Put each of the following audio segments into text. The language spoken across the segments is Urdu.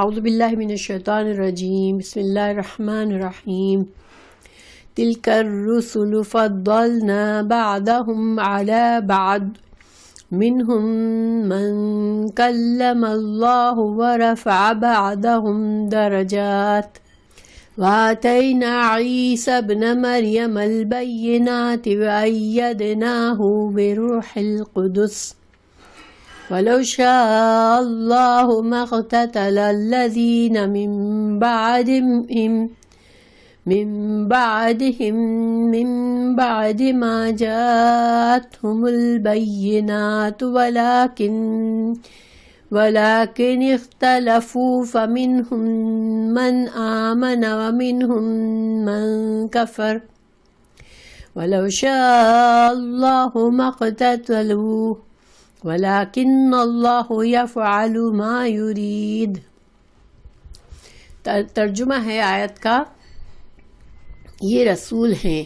اعوذ باللہ من الشیطان الرجیم، بسم اللہ الرحمن الرحیم۔ تلک الرسل فضلنا بعضهم على بعض منهم من کلم اللہ ورفع بعضهم درجات وآتینا عیسی ابن مریم البینات وأیدناہ بروح القدس وَلَوْ شَاءَ اللَّهُ مَا اقْتَتَلَ الَّذِينَ مِن بَعْدِ مَا جَاءَتْهُمُ الْبَيِّنَاتُ وَلَكِنِ اخْتَلَفُوا فَمِنْهُم مَّنْ آمَنَ وَمِنْهُم مَّن كَفَرَ وَلَوْ شَاءَ اللَّهُ مَا اقْتَتَلُوا وَلَكِنَّ اللَّهَ يَفْعَلُ مَا يُرِيدُ۔ ترجمہ ہے آیت کا، یہ رسول ہیں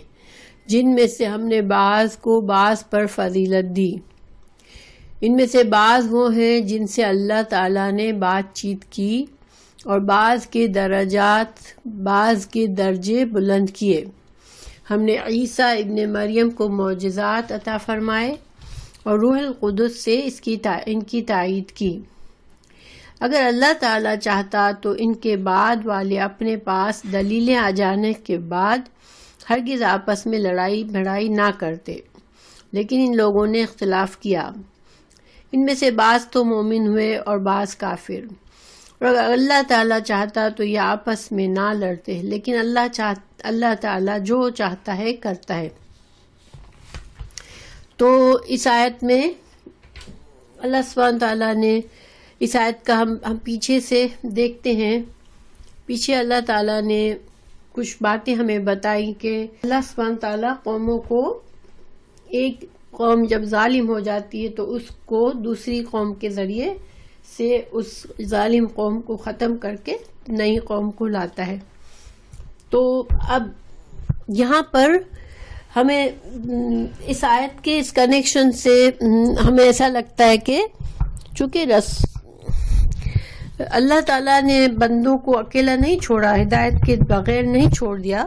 جن میں سے ہم نے بعض کو بعض پر فضیلت دی۔ ان میں سے بعض وہ ہیں جن سے اللہ تعالیٰ نے بات چیت کی اور بعض کے درجات، بعض کے درجے بلند کیے۔ ہم نے عیسیٰ ابن مریم کو معجزات عطا فرمائے اور روح القدس سے ان کی تائید کی۔ اگر اللہ تعالیٰ چاہتا تو ان کے بعد والے اپنے پاس دلیلیں آ جانے کے بعد ہرگز آپس میں لڑائی بھڑائی نہ کرتے، لیکن ان لوگوں نے اختلاف کیا۔ ان میں سے بعض تو مومن ہوئے اور بعض کافر، اور اگر اللہ تعالیٰ چاہتا تو یہ آپس میں نہ لڑتے، لیکن اللہ تعالیٰ جو چاہتا ہے کرتا ہے۔ تو اس آیت میں اللہ سبحانہ تعالیٰ نے اس آیت کا ہم پیچھے سے دیکھتے ہیں، پیچھے اللہ تعالیٰ نے کچھ باتیں ہمیں بتائی کہ اللہ سبحانہ تعالیٰ قوموں کو، ایک قوم جب ظالم ہو جاتی ہے تو اس کو دوسری قوم کے ذریعے سے اس ظالم قوم کو ختم کر کے نئی قوم کو لاتا ہے۔ تو اب یہاں پر ہمیں اس آیت کے اس کنیکشن سے ہمیں ایسا لگتا ہے کہ چونکہ اللہ تعالیٰ نے بندوں کو اکیلا نہیں چھوڑا، ہدایت کے بغیر نہیں چھوڑ دیا۔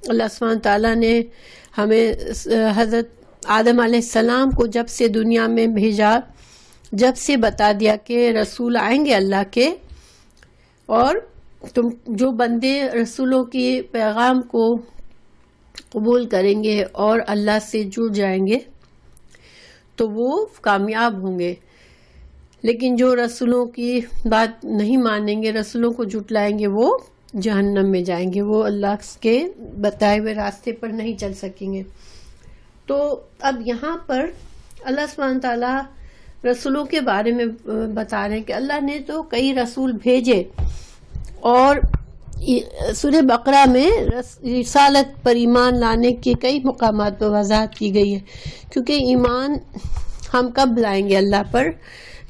اللہ سبحانہ تعالیٰ نے ہمیں حضرت آدم علیہ السلام کو جب سے دنیا میں بھیجا، جب سے بتا دیا کہ رسول آئیں گے اللہ کے، اور تم جو بندے رسولوں کے پیغام کو قبول کریں گے اور اللہ سے جڑ جائیں گے تو وہ کامیاب ہوں گے، لیکن جو رسولوں کی بات نہیں مانیں گے، رسولوں کو جھٹلائیں گے، وہ جہنم میں جائیں گے، وہ اللہ کے بتائے ہوئے راستے پر نہیں چل سکیں گے۔ تو اب یہاں پر اللہ سبحانہ تعالیٰ رسولوں کے بارے میں بتا رہے ہیں کہ اللہ نے تو کئی رسول بھیجے، اور سورہ بقرہ میں رسالت پر ایمان لانے کے کئی مقامات پر وضاحت کی گئی ہے، کیونکہ ایمان ہم کب لائیں گے اللہ پر؟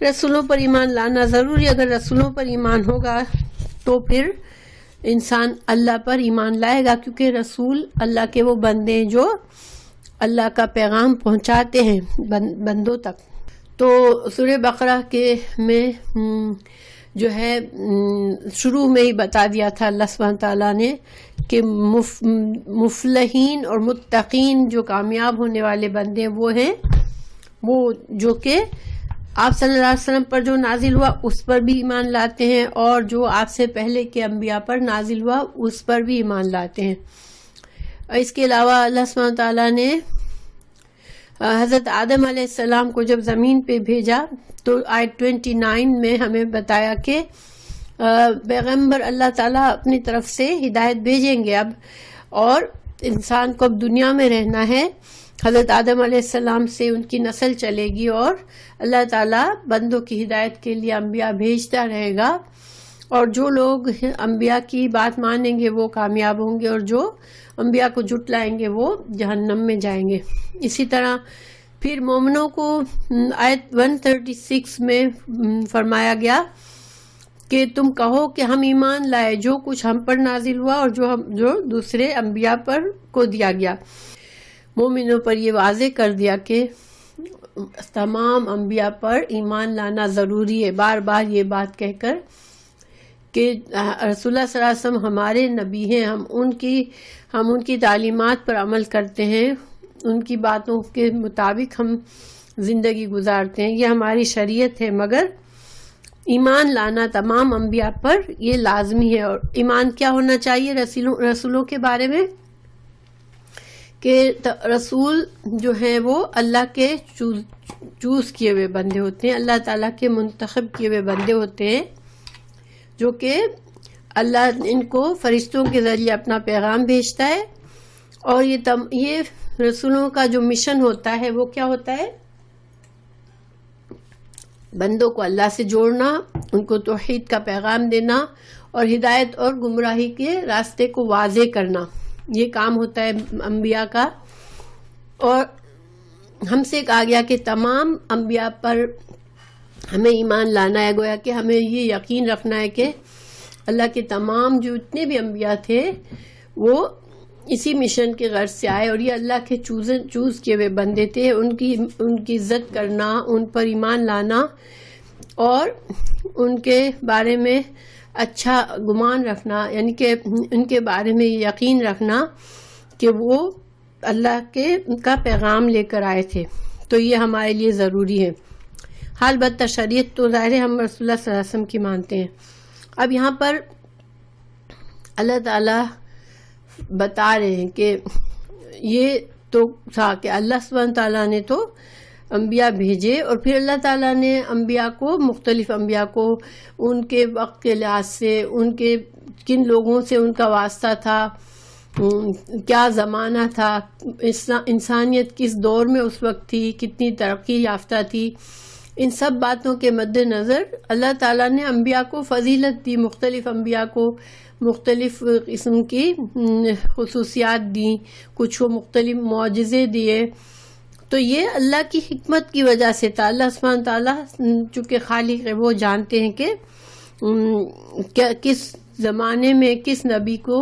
رسولوں پر ایمان لانا ضروری۔ اگر رسولوں پر ایمان ہوگا تو پھر انسان اللہ پر ایمان لائے گا، کیونکہ رسول اللہ کے وہ بندے ہیں جو اللہ کا پیغام پہنچاتے ہیں بندوں تک۔ تو سورہ بقرہ کے میں جو ہے شروع میں ہی بتا دیا تھا اللہ سبحانہ تعالیٰ نے کہ مفلحین اور متقین جو کامیاب ہونے والے بندے ہیں وہ ہیں وہ جو کہ آپ صلی اللہ علیہ وسلم پر جو نازل ہوا اس پر بھی ایمان لاتے ہیں، اور جو آپ سے پہلے کے انبیاء پر نازل ہوا اس پر بھی ایمان لاتے ہیں۔ اس کے علاوہ اللہ سبحانہ تعالیٰ نے حضرت آدم علیہ السلام کو جب زمین پہ بھیجا تو آیت 29 میں ہمیں بتایا کہ پیغمبر اللہ تعالیٰ اپنی طرف سے ہدایت بھیجیں گے اب، اور انسان کو اب دنیا میں رہنا ہے، حضرت آدم علیہ السلام سے ان کی نسل چلے گی، اور اللہ تعالیٰ بندوں کی ہدایت کے لیے انبیاء بھیجتا رہے گا، اور جو لوگ انبیاء کی بات مانیں گے وہ کامیاب ہوں گے، اور جو انبیاء کو جھٹلائیں گے وہ جہنم میں جائیں گے۔ اسی طرح پھر مومنوں کو آیت 136 میں فرمایا گیا کہ تم کہو کہ ہم ایمان لائے جو کچھ ہم پر نازل ہوا اور جو دوسرے انبیاء پر کو دیا گیا۔ مومنوں پر یہ واضح کر دیا کہ تمام انبیاء پر ایمان لانا ضروری ہے، بار بار یہ بات کہہ کر کہ رسول اللہ صلی اللہ علیہ وسلم ہمارے نبی ہیں، ہم ان کی تعلیمات پر عمل کرتے ہیں، ان کی باتوں کے مطابق ہم زندگی گزارتے ہیں، یہ ہماری شریعت ہے۔ مگر ایمان لانا تمام انبیاء پر یہ لازمی ہے۔ اور ایمان کیا ہونا چاہیے رسولوں کے بارے میں؟ کہ رسول جو ہیں وہ اللہ کے چوز کیے ہوئے بندے ہوتے ہیں، اللہ تعالیٰ کے منتخب کیے ہوئے بندے ہوتے ہیں، جو کہ اللہ ان کو فرشتوں کے ذریعے اپنا پیغام بھیجتا ہے۔ اور یہ رسولوں کا جو مشن ہوتا ہے وہ کیا ہوتا ہے؟ بندوں کو اللہ سے جوڑنا، ان کو توحید کا پیغام دینا اور ہدایت اور گمراہی کے راستے کو واضح کرنا، یہ کام ہوتا ہے انبیاء کا۔ اور ہم سے کہا گیا کہ تمام انبیاء پر ہمیں ایمان لانا ہے، گویا کہ ہمیں یہ یقین رکھنا ہے کہ اللہ کے تمام جو اتنے بھی انبیاء تھے وہ اسی مشن کے غرض سے آئے، اور یہ اللہ کے چوز کیے ہوئے بندے تھے۔ ان کی عزت کرنا، ان پر ایمان لانا اور ان کے بارے میں اچھا گمان رکھنا، یعنی کہ ان کے بارے میں یقین رکھنا کہ وہ اللہ کا پیغام لے کر آئے تھے، تو یہ ہمارے لیے ضروری ہے۔ حال بدتر شریعت تو ظاہر ہے ہم رسول اللہ صلی اللہ علیہ وسلم کی مانتے ہیں۔ اب یہاں پر اللہ تعالیٰ بتا رہے ہیں کہ یہ تو تھا کہ اللہ سبحانہ تعالیٰ نے تو انبیاء بھیجے، اور پھر اللہ تعالیٰ نے مختلف انبیاء کو ان کے وقت کے لحاظ سے، ان کے کن لوگوں سے ان کا واسطہ تھا، کیا زمانہ تھا، انسانیت کس دور میں اس وقت تھی، کتنی ترقی یافتہ تھی، ان سب باتوں کے مد نظر اللہ تعالیٰ نے انبیاء کو فضیلت دی، مختلف انبیاء کو مختلف قسم کی خصوصیات دیں، کچھ کو مختلف معجزے دیے۔ تو یہ اللہ کی حکمت کی وجہ سے تھا۔ اللہ سبحانہ تعالیٰ چونکہ خالق ہے، وہ جانتے ہیں کہ کس زمانے میں کس نبی کو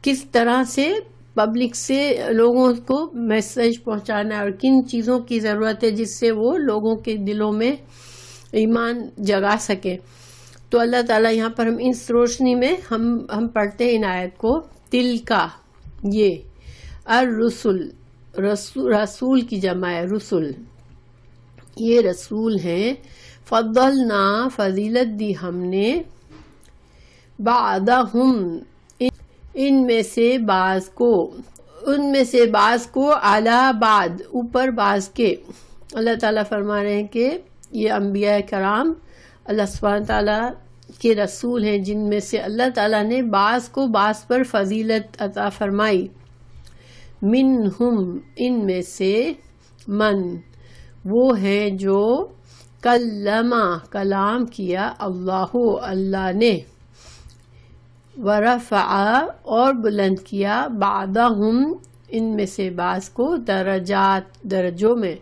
کس طرح سے پبلک سے لوگوں کو میسج پہنچانا ہے، اور کن چیزوں کی ضرورت ہے جس سے وہ لوگوں کے دلوں میں ایمان جگا سکے۔ تو اللہ تعالیٰ یہاں پر ہم اس روشنی میں ہم پڑھتے ہیں ان آیت کو، تلکا یہ الرسل، رسول کی جمع ہے رسول، یہ رسول ہیں، فضلنا فضیلت دی ہم نے، بعدہم ان میں سے بعض کو علی بعد اوپر بعض کے۔ اللہ تعالیٰ فرما رہے ہیں کہ یہ انبیاء کرام اللہ سبحانہ تعالیٰ کے رسول ہیں، جن میں سے اللہ تعالیٰ نے بعض کو بعض پر فضیلت عطا فرمائی۔ منہم ان میں سے، من وہ ہیں جو کلمہ کلام کیا اللہ نے، ورفع اور بلند کیا، بعدہم ان میں سے بعض کو درجوں میں۔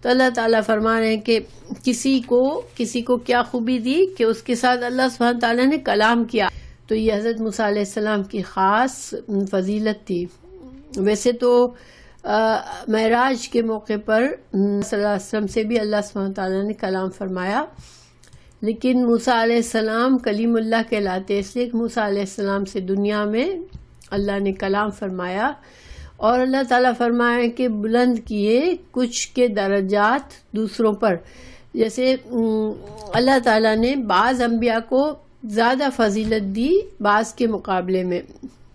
تو اللہ تعالیٰ فرما رہے ہیں کہ کسی کو کیا خوبی دی کہ اس کے ساتھ اللہ سبحانہ تعالیٰ نے کلام کیا، تو یہ حضرت موسیٰ علیہ السلام کی خاص فضیلت تھی۔ ویسے تو معراج کے موقع پر صلی اللہ علیہ وسلم سے بھی اللہ سبحانہ تعالیٰ نے کلام فرمایا، لیکن موسیٰ علیہ السلام کلیم اللہ کہلاتے، اس لیے موسیٰ علیہ السلام سے دنیا میں اللہ نے کلام فرمایا۔ اور اللہ تعالیٰ فرمایا کہ بلند کیے کچھ کے درجات دوسروں پر، جیسے اللہ تعالیٰ نے بعض انبیاء کو زیادہ فضیلت دی بعض کے مقابلے میں،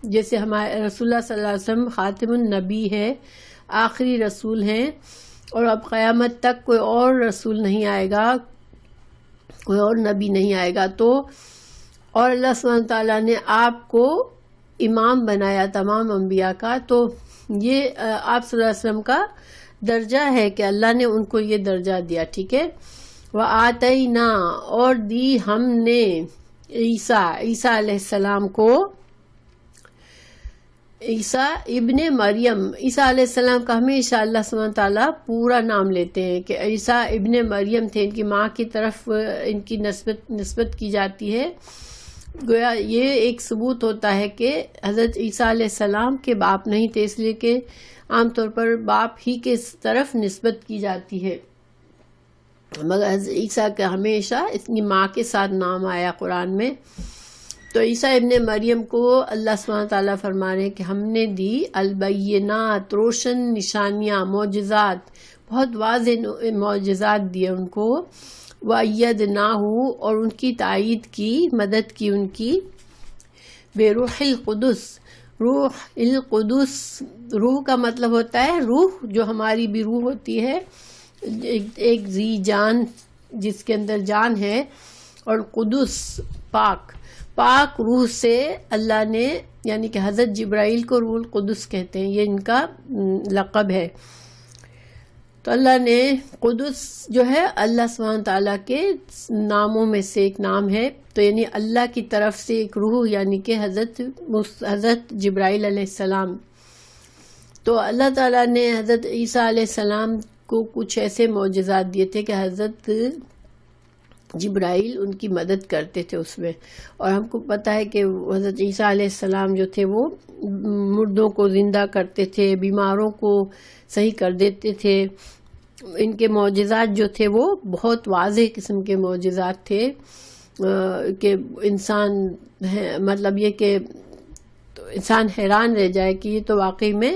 جیسے ہمارے رسول اللہ صلی اللہ علیہ وسلم خاتم النبی ہے، آخری رسول ہیں، اور اب قیامت تک کوئی اور رسول نہیں آئے گا، کوئی اور نبی نہیں آئے گا۔ تو اور اللہ سبحانہ تعالیٰ نے آپ کو امام بنایا تمام انبیاء کا، تو یہ آپ صلی اللہ علیہ وسلم کا درجہ ہے کہ اللہ نے ان کو یہ درجہ دیا، ٹھیک ہے۔ وَآتَيْنَا اور دی ہم نے عیسیٰ علیہ السلام کو، عیسیٰ ابن مریم، عیسیٰ علیہ السلام کا ہمیشہ اللہ سبحانہ تعالیٰ پورا نام لیتے ہیں کہ عیسیٰ ابن مریم تھے، ان کی ماں کی طرف ان کی نسبت کی جاتی ہے، گویا یہ ایک ثبوت ہوتا ہے کہ حضرت عیسیٰ علیہ السلام کے باپ نہیں تھے، اس لیے کہ عام طور پر باپ ہی کے طرف نسبت کی جاتی ہے، مگر حضرت عیسیٰ کا ہمیشہ اپنی ماں کے ساتھ نام آیا قرآن میں۔ تو عیسیٰ ابن مریم کو اللہ سبحانہ تعالیٰ فرما رہے ہیں کہ ہم نے دی البینات، روشن نشانیاں، معجزات، بہت واضح معجزات دیے ان کو، وَأَيَّدْنَاهُ، اور ان کی تائید کی، مدد کی ان کی، بروح القدس، روح القدس، روح کا مطلب ہوتا ہے روح، جو ہماری بھی روح ہوتی ہے، ایک ذی جان جس کے اندر جان ہے، اور قدس پاک، پاک روح سے اللہ نے، یعنی کہ حضرت جبرائیل کو روح القدس کہتے ہیں، یہ ان کا لقب ہے۔ تو اللہ نے، قدس جو ہے اللہ سبحانہ تعالیٰ کے ناموں میں سے ایک نام ہے، تو یعنی اللہ کی طرف سے ایک روح، یعنی کہ حضرت جبرائیل علیہ السلام۔ تو اللہ تعالیٰ نے حضرت عیسیٰ علیہ السلام کو کچھ ایسے معجزات دیے تھے کہ حضرت جبرائیل ان کی مدد کرتے تھے اس میں، اور ہم کو پتہ ہے کہ حضرت عیسیٰ علیہ السلام جو تھے وہ مردوں کو زندہ کرتے تھے، بیماروں کو صحیح کر دیتے تھے۔ ان کے معجزات جو تھے وہ بہت واضح قسم کے معجزات تھے کہ انسان مطلب یہ کہ انسان حیران رہ جائے کہ یہ تو واقعی میں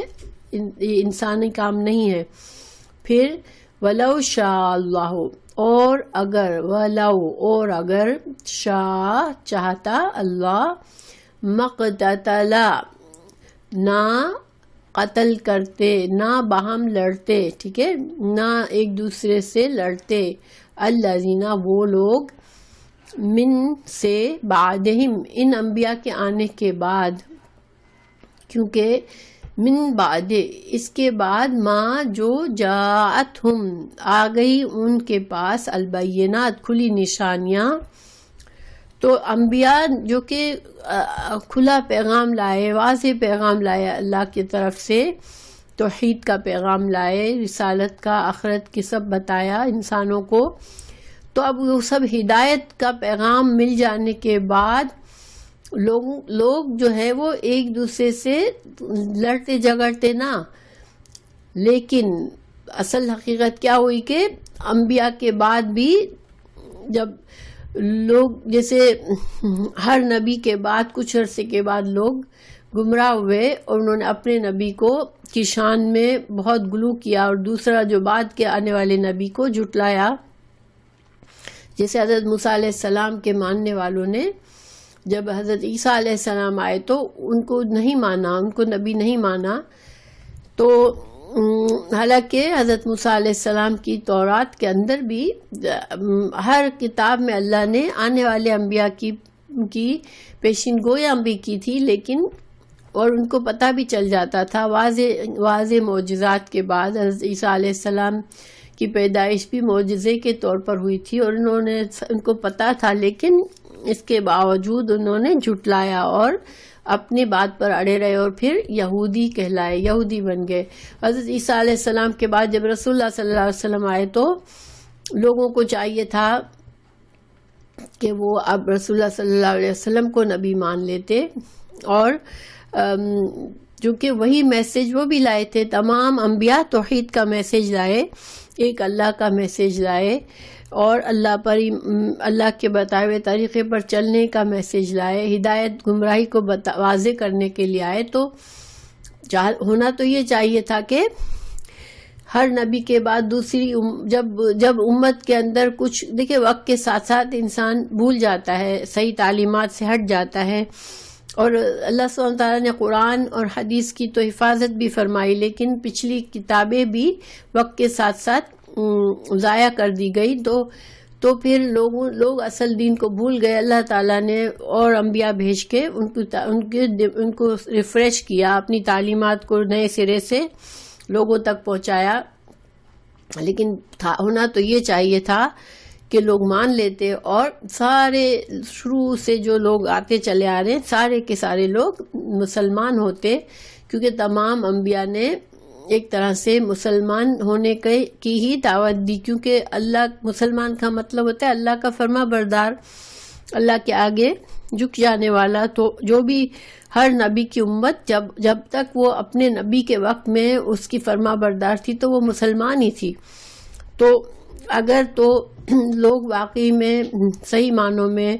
انسانی کام نہیں ہے۔ پھر وَلَوْ شَاءَ اللَّهُ، اور اگر، وَلَوْ، اور اگر، شاء چاہتا، اللہ، مقتتل، نہ قتل کرتے، نہ باہم لڑتے، ٹھیک ہے، نہ ایک دوسرے سے لڑتے، الذین، وہ لوگ، من سے، بعدہم، ان انبیاء کے آنے کے بعد، کیونکہ من بعد، اس کے بعد، ما، جو، جاءتہم، آ گئی ان کے پاس، البینات، کھلی نشانیاں۔ تو انبیاء جو کہ کھلا پیغام لائے، واضح پیغام لائے اللہ کی طرف سے، توحید کا پیغام لائے، رسالت کا، آخرت کی سب بتایا انسانوں کو۔ تو اب وہ سب ہدایت کا پیغام مل جانے کے بعد لوگ جو ہے وہ ایک دوسرے سے لڑتے جھگڑتے نا، لیکن اصل حقیقت کیا ہوئی کہ انبیاء کے بعد بھی جب لوگ، جیسے ہر نبی کے بعد کچھ عرصے کے بعد لوگ گمراہ ہوئے اور انہوں نے اپنے نبی کو کی شان میں بہت غلو کیا، اور دوسرا جو بعد کے آنے والے نبی کو جھٹلایا، جیسے حضرت موسیٰ علیہ السلام کے ماننے والوں نے جب حضرت عیسیٰ علیہ السلام آئے تو ان کو نہیں مانا، ان کو نبی نہیں مانا۔ تو حالانکہ حضرت موسیٰ علیہ السلام کی تورات کے اندر بھی ہر کتاب میں اللہ نے آنے والے انبیاء کی پیشین گویاں بھی کی تھی، لیکن اور ان کو پتہ بھی چل جاتا تھا، واضح معجزات کے بعد حضرت عیسیٰ علیہ السلام کی پیدائش بھی معجزے کے طور پر ہوئی تھی، اور ان کو پتہ تھا، لیکن اس کے باوجود انہوں نے جھٹلایا اور اپنی بات پر اڑے رہے، اور پھر یہودی کہلائے، یہودی بن گئے۔ حضرت عیسیٰ علیہ السلام کے بعد جب رسول اللہ صلی اللہ علیہ وسلم آئے تو لوگوں کو چاہیے تھا کہ وہ اب رسول اللہ صلی اللہ علیہ وسلم کو نبی مان لیتے، اور چونکہ وہی میسج وہ بھی لائے تھے، تمام انبیاء توحید کا میسج لائے، ایک اللہ کا میسج لائے، اور اللہ کے بتائے ہوئے طریقے پر چلنے کا میسج لائے، ہدایت گمراہی کو واضح کرنے کے لیے آئے۔ تو ہونا تو یہ چاہیے تھا کہ ہر نبی کے بعد دوسری جب امت کے اندر کچھ، دیکھیں وقت کے ساتھ ساتھ انسان بھول جاتا ہے، صحیح تعلیمات سے ہٹ جاتا ہے، اور اللہ سبحانہ تعالیٰ نے قرآن اور حدیث کی تو حفاظت بھی فرمائی، لیکن پچھلی کتابیں بھی وقت کے ساتھ ساتھ ضائع کر دی گئی، تو پھر لوگ اصل دین کو بھول گئے۔ اللہ تعالیٰ نے اور انبیاء بھیج کے ان کو ریفریش کیا، اپنی تعلیمات کو نئے سرے سے لوگوں تک پہنچایا، لیکن ہونا تو یہ چاہیے تھا کہ لوگ مان لیتے، اور سارے شروع سے جو لوگ آتے چلے آ رہے ہیں سارے کے سارے لوگ مسلمان ہوتے، کیونکہ تمام انبیاء نے ایک طرح سے مسلمان ہونے کی ہی دعوت دی، کیونکہ اللہ، مسلمان کا مطلب ہوتا ہے اللہ کا فرما بردار، اللہ کے آگے جھک جانے والا۔ تو جو بھی ہر نبی کی امت جب تک وہ اپنے نبی کے وقت میں اس کی فرما بردار تھی تو وہ مسلمان ہی تھی۔ تو اگر تو لوگ واقعی میں صحیح معنوں میں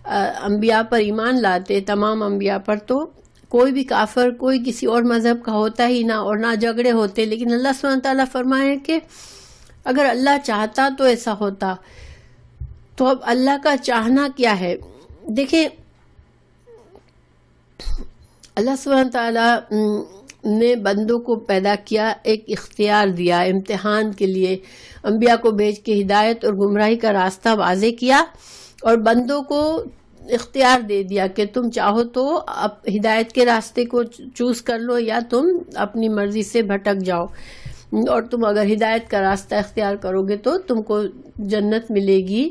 انبیاء پر ایمان لاتے، تمام انبیاء پر، تو کوئی بھی کافر کوئی کسی اور مذہب کا ہوتا ہی نہ، اور نہ جھگڑے ہوتے. لیکن اللہ سبحانہ تعالیٰ فرمائے کہ اگر اللہ چاہتا تو ایسا ہوتا. تو اب اللہ کا چاہنا کیا ہے؟ دیکھیں، اللہ سبحانہ تعالیٰ نے بندوں کو پیدا کیا، ایک اختیار دیا امتحان کے لیے، انبیاء کو بھیج کے ہدایت اور گمراہی کا راستہ واضح کیا، اور بندوں کو اختیار دے دیا کہ تم چاہو تو ہدایت کے راستے کو چوز کر لو، یا تم اپنی مرضی سے بھٹک جاؤ. اور تم اگر ہدایت کا راستہ اختیار کرو گے تو تم کو جنت ملے گی،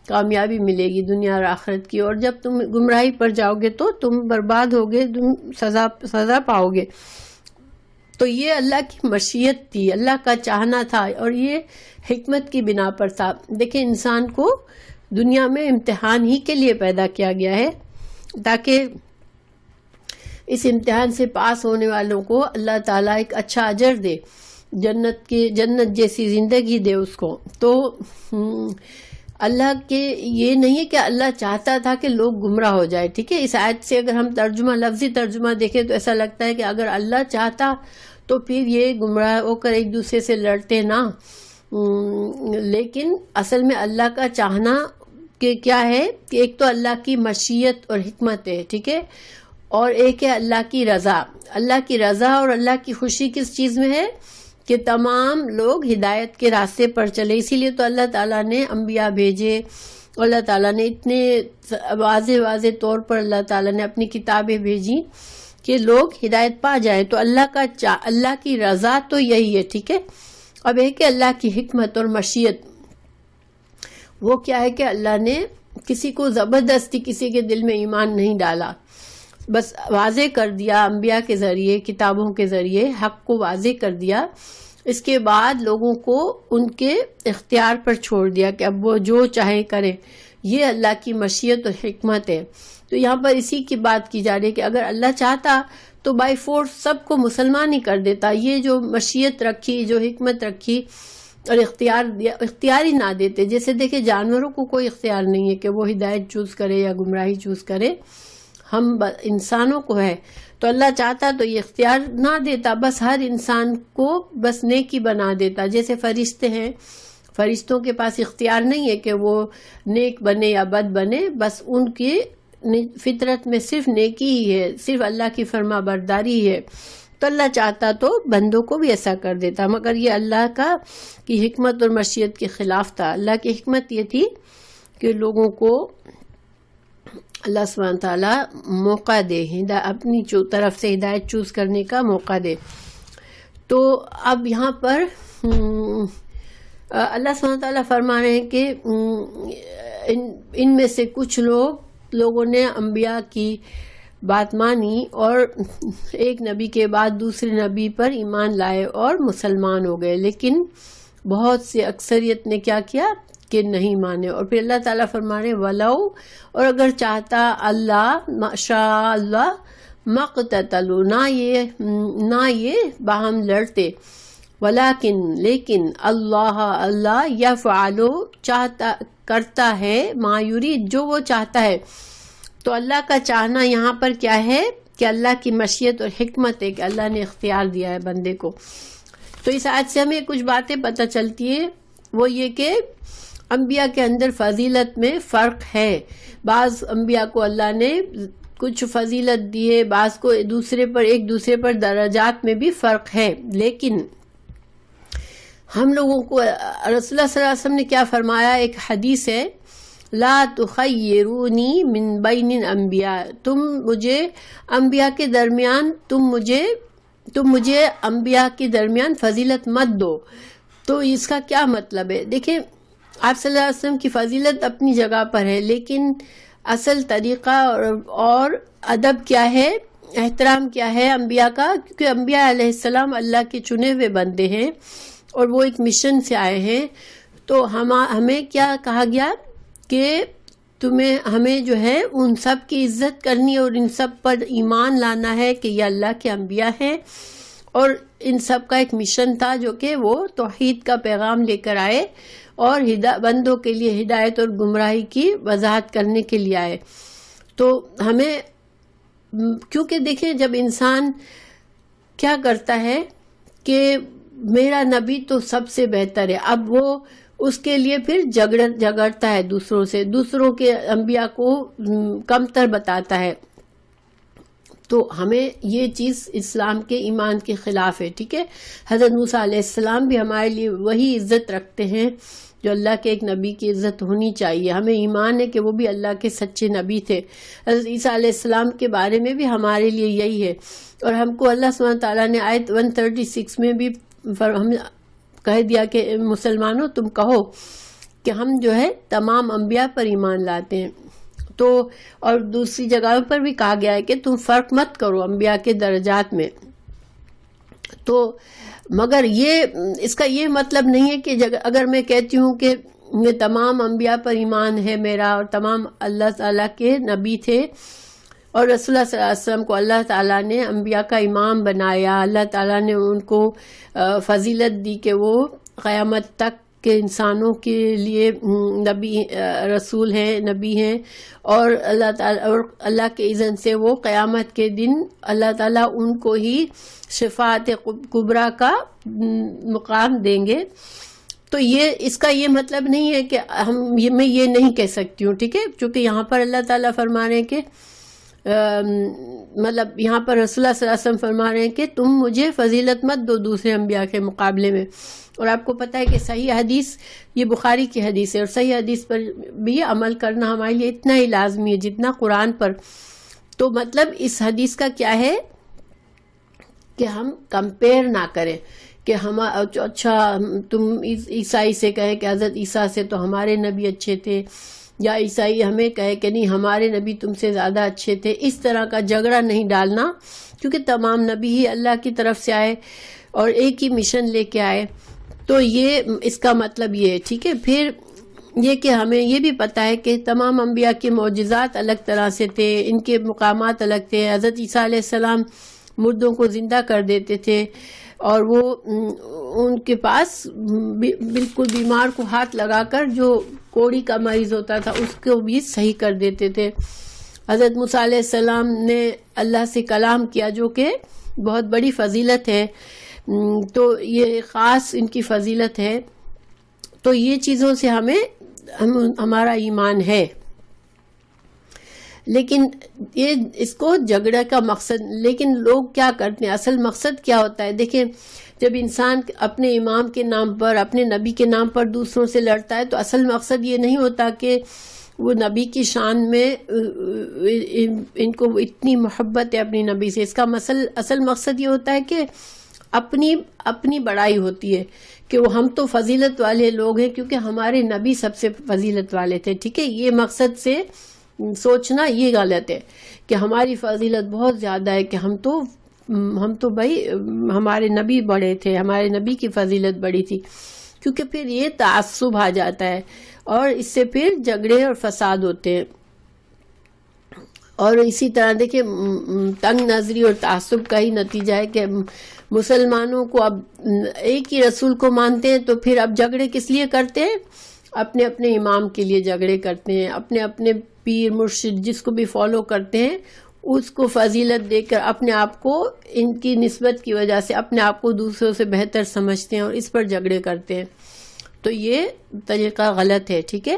کامیابی ملے گی دنیا اور آخرت کی، اور جب تم گمراہی پر جاؤ گے تو تم برباد ہوگے، تم سزا پاؤ گے. تو یہ اللہ کی مشیت تھی، اللہ کا چاہنا تھا، اور یہ حکمت کی بنا پر تھا. دیکھیں، انسان کو دنیا میں امتحان ہی کے لیے پیدا کیا گیا ہے، تاکہ اس امتحان سے پاس ہونے والوں کو اللہ تعالیٰ ایک اچھا اجر دے، جنت جیسی زندگی دے اس کو. تو اللہ کے یہ نہیں ہے کہ اللہ چاہتا تھا کہ لوگ گمراہ ہو جائے. ٹھیک ہے، اس آیت سے اگر ہم لفظی ترجمہ دیکھیں تو ایسا لگتا ہے کہ اگر اللہ چاہتا تو پھر یہ گمراہ ہو کر ایک دوسرے سے لڑتے نہ. لیکن اصل میں اللہ کا چاہنا کہ کیا ہے کہ ایک تو اللہ کی مشیت اور حکمت ہے، ٹھیک ہے، اور ایک ہے اللہ کی رضا. اللہ کی رضا اور اللہ کی خوشی کس چیز میں ہے؟ کہ تمام لوگ ہدایت کے راستے پر چلے. اسی لیے تو اللہ تعالیٰ نے انبیاء بھیجے، اللہ تعالیٰ نے اتنے واضح طور پر اللہ تعالیٰ نے اپنی کتابیں بھیجی کہ لوگ ہدایت پا جائیں. تو اللہ کی رضا تو یہی ہے، ٹھیک ہے. اب ایک کہ اللہ کی حکمت اور مشیت، وہ کیا ہے کہ اللہ نے کسی کو زبردستی کسی کے دل میں ایمان نہیں ڈالا، بس واضح کر دیا انبیاء کے ذریعے، کتابوں کے ذریعے حق کو واضح کر دیا. اس کے بعد لوگوں کو ان کے اختیار پر چھوڑ دیا کہ اب وہ جو چاہیں کریں. یہ اللہ کی مشیت اور حکمت ہے. تو یہاں پر اسی کی بات کی جا رہی ہے کہ اگر اللہ چاہتا تو بائی فورس سب کو مسلمان ہی کر دیتا. یہ جو مشیت رکھی، جو حکمت رکھی اور اختیار ہی نہ دیتے. جیسے دیکھیں، جانوروں کو کوئی اختیار نہیں ہے کہ وہ ہدایت چوز کرے یا گمراہی چوز کرے، ہم انسانوں کو ہے. تو اللہ چاہتا تو یہ اختیار نہ دیتا، بس ہر انسان کو بس نیکی بنا دیتا. جیسے فرشتے ہیں، فرشتوں کے پاس اختیار نہیں ہے کہ وہ نیک بنے یا بد بنے، بس ان کی فطرت میں صرف نیکی ہی ہے، صرف اللہ کی فرما برداری ہے. تو اللہ چاہتا تو بندوں کو بھی ایسا کر دیتا، مگر یہ اللہ کی حکمت اور مشیت کے خلاف تھا. اللہ کی حکمت یہ تھی کہ لوگوں کو اللہ سبحانہ تعالیٰ موقع دے، اپنی طرف سے ہدایت چوز کرنے کا موقع دے. تو اب یہاں پر اللہ سبحانہ تعالیٰ فرما رہے ہیں کہ ان میں سے کچھ لوگوں نے انبیاء کی بات مانی اور ایک نبی کے بعد دوسرے نبی پر ایمان لائے اور مسلمان ہو گئے، لیکن بہت سے اکثریت نے کیا کیا کہ نہیں مانے. اور پھر اللہ تعالیٰ فرما رہے ولو، اور اگر چاہتا اللہ شاء اللہ مقتتلوا، نہ یہ باہم لڑتے، ولیکن لیکن اللہ یفعل چاہتا کرتا ہے ما یرید جو وہ چاہتا ہے. تو اللہ کا چاہنا یہاں پر کیا ہے کہ اللہ کی مشیت اور حکمت ہے کہ اللہ نے اختیار دیا ہے بندے کو. تو اس آیت سے ہمیں کچھ باتیں پتہ چلتی ہیں، وہ یہ کہ انبیاء کے اندر فضیلت میں فرق ہے. بعض انبیاء کو اللہ نے کچھ فضیلت دی ہے، بعض کو ایک دوسرے پر درجات میں بھی فرق ہے. لیکن ہم لوگوں کو رسول اللہ صلی اللہ علیہ وسلم نے کیا فرمایا؟ ایک حدیث ہے، لا تخیرونی من بین الانبیاء، تم مجھے انبیاء کے درمیان تم مجھے انبیاء کے درمیان فضیلت مت دو. تو اس کا کیا مطلب ہے؟ دیکھیں، آپ صلی اللہ علیہ وسلم کی فضیلت اپنی جگہ پر ہے، لیکن اصل طریقہ اور ادب کیا ہے، احترام کیا ہے انبیاء کا؟ کیونکہ انبیاء علیہ السلام اللہ کے چنے ہوئے بندے ہیں اور وہ ایک مشن سے آئے ہیں. تو ہمیں کیا کہا گیا کہ ہمیں جو ہے ان سب کی عزت کرنی اور ان سب پر ایمان لانا ہے کہ یہ اللہ کے انبیاء ہیں، اور ان سب کا ایک مشن تھا جو کہ وہ توحید کا پیغام لے کر آئے اور بندوں کے لیے ہدایت اور گمراہی کی وضاحت کرنے کے لیے آئے. تو ہمیں کیونکہ دیکھیں جب انسان کیا کرتا ہے کہ میرا نبی تو سب سے بہتر ہے، اب وہ اس کے لیے پھر جگڑتا ہے دوسروں سے، دوسروں کے انبیاء کو کمتر بتاتا ہے. تو ہمیں یہ چیز اسلام کے ایمان کے خلاف ہے. ٹھیک ہے، حضرت موسیٰ علیہ السلام بھی ہمارے لیے وہی عزت رکھتے ہیں جو اللہ کے ایک نبی کی عزت ہونی چاہیے. ہمیں ایمان ہے کہ وہ بھی اللہ کے سچے نبی تھے. حضرت عیسیٰ علیہ السلام کے بارے میں بھی ہمارے لیے یہی ہے، اور ہم کو اللہ سبحانہ تعالیٰ نے آیت 136 میں بھی ہم کہہ دیا کہ مسلمانوں تم کہو کہ ہم جو ہے تمام انبیاء پر ایمان لاتے ہیں. تو اور دوسری جگہوں پر بھی کہا گیا ہے کہ تم فرق مت کرو انبیاء کے درجات میں. تو مگر اس کا یہ مطلب نہیں ہے کہ اگر میں کہتی ہوں کہ یہ تمام انبیاء پر ایمان ہے میرا اور تمام اللہ تعالیٰ کے نبی تھے اور رسول اللہ صلی اللہ علیہ وسلم کو اللہ تعالیٰ نے انبیاء کا امام بنایا، اللہ تعالیٰ نے ان کو فضیلت دی کہ وہ قیامت تک کے انسانوں کے لیے نبی رسول ہیں، نبی ہیں، اور اللہ تعالیٰ اور اللہ کے اذن سے وہ قیامت کے دن اللہ تعالیٰ ان کو ہی شفاعت کبریٰ کا مقام دیں گے. تو اس کا یہ مطلب نہیں ہے کہ میں یہ نہیں کہہ سکتی ہوں. ٹھیک ہے، چونکہ یہاں پر اللہ تعالیٰ فرما رہے ہیں کہ مطلب یہاں پر رسول اللہ صلی اللہ علیہ وسلم فرما رہے ہیں کہ تم مجھے فضیلت مت دو دوسرے انبیاء کے مقابلے میں. اور آپ کو پتہ ہے کہ صحیح حدیث یہ بخاری کی حدیث ہے، اور صحیح حدیث پر بھی عمل کرنا ہمارے لیے اتنا ہی لازمی ہے جتنا قرآن پر. تو مطلب اس حدیث کا کیا ہے کہ ہم کمپیئر نہ کریں کہ اچھا تم عیسائی سے کہے کہ حضرت عیسیٰ سے تو ہمارے نبی اچھے تھے، یا عیسائی ہمیں کہے کہ نہیں ہمارے نبی تم سے زیادہ اچھے تھے. اس طرح کا جھگڑا نہیں ڈالنا، کیونکہ تمام نبی ہی اللہ کی طرف سے آئے اور ایک ہی مشن لے کے آئے. تو یہ اس کا مطلب یہ ہے. ٹھیک ہے، پھر یہ کہ ہمیں یہ بھی پتہ ہے کہ تمام انبیاء کے معجزات الگ طرح سے تھے، ان کے مقامات الگ تھے. حضرت عیسیٰ علیہ السلام مردوں کو زندہ کر دیتے تھے، اور وہ ان کے پاس بالکل بیمار کو ہاتھ لگا کر جو کوڑی کا مریض ہوتا تھا اس کو بھی صحیح کر دیتے تھے. حضرت موسیٰ علیہ السلام نے اللہ سے کلام کیا جو کہ بہت بڑی فضیلت ہے. تو یہ خاص ان کی فضیلت ہے. تو یہ چیزوں سے ہمارا ایمان ہے. لیکن اس کو جھگڑے کا مقصد، لیکن لوگ کیا کرتے ہیں، اصل مقصد کیا ہوتا ہے؟ دیکھیں جب انسان اپنے امام کے نام پر، اپنے نبی کے نام پر دوسروں سے لڑتا ہے تو اصل مقصد یہ نہیں ہوتا کہ وہ نبی کی شان میں ان کو اتنی محبت ہے اپنی نبی سے. اس کا اصل مقصد یہ ہوتا ہے کہ اپنی بڑائی ہوتی ہے کہ وہ ہم تو فضیلت والے لوگ ہیں کیونکہ ہمارے نبی سب سے فضیلت والے تھے. ٹھیک ہے، یہ مقصد سے سوچنا یہ غلط ہے کہ ہماری فضیلت بہت زیادہ ہے کہ ہم تو بھائی ہمارے نبی بڑے تھے، ہمارے نبی کی فضیلت بڑی تھی. کیونکہ پھر یہ تعصب آ جاتا ہے اور اس سے پھر جھگڑے اور فساد ہوتے ہیں. اور اسی طرح دیکھیں تنگ نظری اور تعصب کا ہی نتیجہ ہے کہ مسلمانوں کو اب ایک ہی رسول کو مانتے ہیں تو پھر اب جھگڑے کس لیے کرتے ہیں؟ اپنے اپنے امام کے لیے جھگڑے کرتے ہیں، اپنے اپنے پیر مرشد جس کو بھی فالو کرتے ہیں اس کو فضیلت دے کر اپنے آپ کو ان کی نسبت کی وجہ سے اپنے آپ کو دوسروں سے بہتر سمجھتے ہیں اور اس پر جھگڑے کرتے ہیں. تو یہ طریقہ غلط ہے. ٹھیک ہے،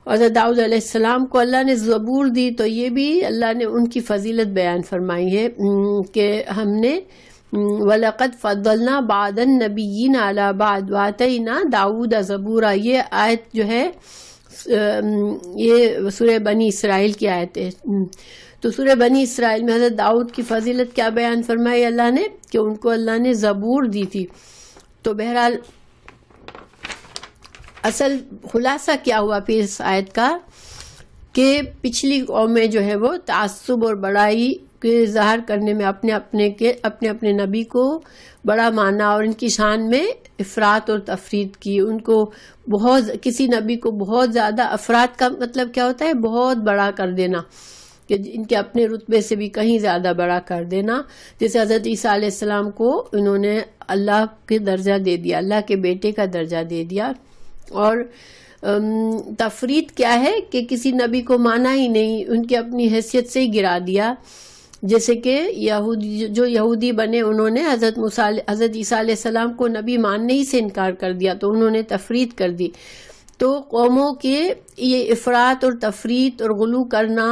حضرت داؤد علیہ السلام کو اللہ نے زبور دی تو یہ بھی اللہ نے ان کی فضیلت بیان فرمائی ہے کہ ہم نے وَلَقَدْ فَضَّلْنَا بَعْضَ النَّبِيِّينَ عَلَى بَعْضٍ وَآتَيْنَا دَاوُودَ زَبُورًا. یہ آیت جو ہے یہ سورہ بنی اسرائیل کی آیت ہے. تو سورہ بنی اسرائیل میں حضرت داؤد کی فضیلت کیا بیان فرمائی اللہ نے کہ ان کو اللہ نے زبور دی تھی. تو بہرحال اصل خلاصہ کیا ہوا پھر اس آیت کا کہ پچھلی قومیں جو ہے وہ تعصب اور بڑائی کے ظاہر کرنے میں اپنے اپنے نبی کو بڑا مانا اور ان کی شان میں افراط اور تفرید کی. ان کو کسی نبی کو بہت زیادہ، افراط کا مطلب کیا ہوتا ہے؟ بہت بڑا کر دینا، کہ ان کے اپنے رتبے سے بھی کہیں زیادہ بڑا کر دینا. جیسے حضرت عیسیٰ علیہ السلام کو انہوں نے اللہ کے درجہ دے دیا، اللہ کے بیٹے کا درجہ دے دیا. اور تفرید کیا ہے کہ کسی نبی کو مانا ہی نہیں، ان کی اپنی حیثیت سے ہی گرا دیا. جیسے کہ یہودی بنے، انہوں نے حضرت عیسیٰ علیہ السلام کو نبی ماننے ہی سے انکار کر دیا، تو انہوں نے تفرید کر دی. تو قوموں کے یہ افراط اور تفریط اور غلو کرنا،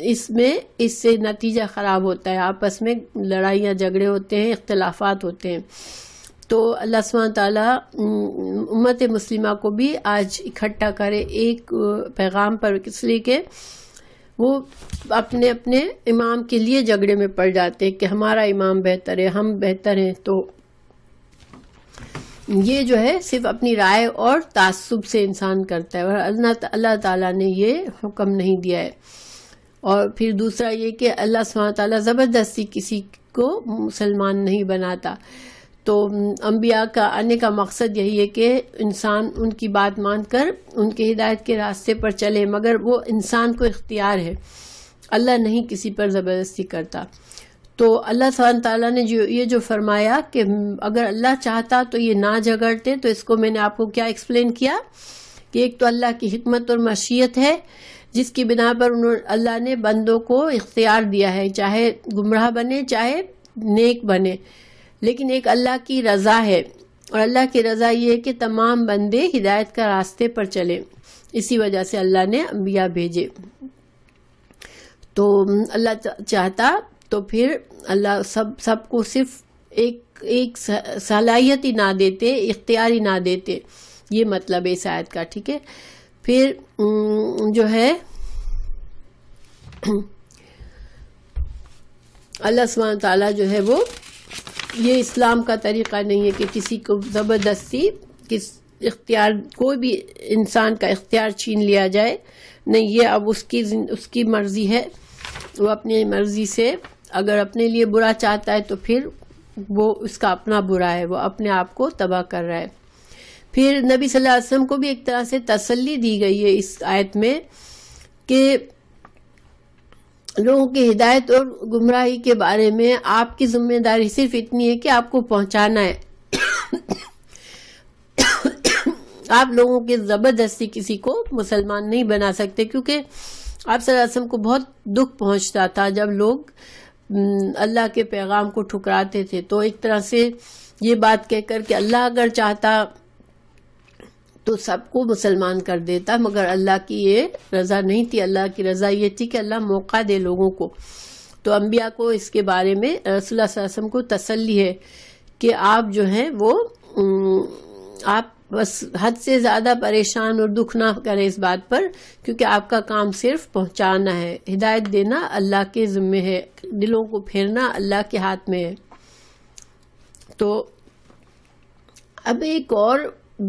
اس سے نتیجہ خراب ہوتا ہے، آپس میں لڑائیاں جھگڑے ہوتے ہیں، اختلافات ہوتے ہیں. تو اللہ سبحانہ تعالیٰ امت مسلمہ کو بھی آج اکٹھا کرے ایک پیغام پر، اس لیے کہ وہ اپنے اپنے امام کے لیے جھگڑے میں پڑ جاتے ہیں کہ ہمارا امام بہتر ہے، ہم بہتر ہیں. تو یہ جو ہے صرف اپنی رائے اور تعصب سے انسان کرتا ہے، اور اللہ تعالیٰ نے یہ حکم نہیں دیا ہے. اور پھر دوسرا یہ کہ اللہ سبحانہ تعالیٰ زبردستی کسی کو مسلمان نہیں بناتا. تو انبیاء کا آنے کا مقصد یہی ہے کہ انسان ان کی بات مان کر ان کے ہدایت کے راستے پر چلے، مگر وہ انسان کو اختیار ہے، اللہ نہیں کسی پر زبردستی کرتا. تو اللہ سبحانہ تعالیٰ نے جو فرمایا کہ اگر اللہ چاہتا تو یہ نہ جھگڑتے، تو اس کو میں نے آپ کو کیا ایکسپلین کیا کہ ایک تو اللہ کی حکمت اور مشیت ہے جس کی بنا پر اللہ نے بندوں کو اختیار دیا ہے، چاہے گمراہ بنے چاہے نیک بنے. لیکن ایک اللہ کی رضا ہے، اور اللہ کی رضا یہ ہے کہ تمام بندے ہدایت کا راستے پر چلے. اسی وجہ سے اللہ نے انبیاء بھیجے. تو اللہ چاہتا تو پھر اللہ سب کو صرف ایک صلاحیت ہی نہ دیتے، اختیار ہی نہ دیتے. یہ مطلب ہے اس آیت کا. ٹھیک ہے. پھر جو ہے اللہ سبحانہ تعالیٰ جو ہے وہ، یہ اسلام کا طریقہ نہیں ہے کہ کسی کو زبردستی اختیار، کوئی بھی انسان کا اختیار چھین لیا جائے. نہیں، یہ اب اس کی مرضی ہے، وہ اپنی مرضی سے اگر اپنے لیے برا چاہتا ہے تو پھر وہ اس کا اپنا برا ہے، وہ اپنے آپ کو تباہ کر رہا ہے. پھر نبی صلی اللہ علیہ وسلم کو بھی ایک طرح سے تسلی دی گئی ہے اس آیت میں کہ لوگوں کی ہدایت اور گمراہی کے بارے میں آپ کی ذمہ داری صرف اتنی ہے کہ آپ کو پہنچانا ہے. آپ لوگوں کے زبردستی کسی کو مسلمان نہیں بنا سکتے، کیونکہ آپ صلی اللہ علیہ وسلم کو بہت دکھ پہنچتا تھا جب لوگ اللہ کے پیغام کو ٹھکراتے تھے. تو ایک طرح سے یہ بات کہہ کر کہ اللہ اگر چاہتا تو سب کو مسلمان کر دیتا، مگر اللہ کی یہ رضا نہیں تھی. اللہ کی رضا یہ تھی کہ اللہ موقع دے لوگوں کو. تو انبیاء کو اس کے بارے میں رسول اللہ صلی اللہ علیہ وسلم کو تسلی ہے کہ آپ جو ہیں وہ آپ بس حد سے زیادہ پریشان اور دکھ نہ کریں اس بات پر، کیونکہ آپ کا کام صرف پہنچانا ہے. ہدایت دینا اللہ کے ذمے ہے، دلوں کو پھیرنا اللہ کے ہاتھ میں ہے. تو اب ایک اور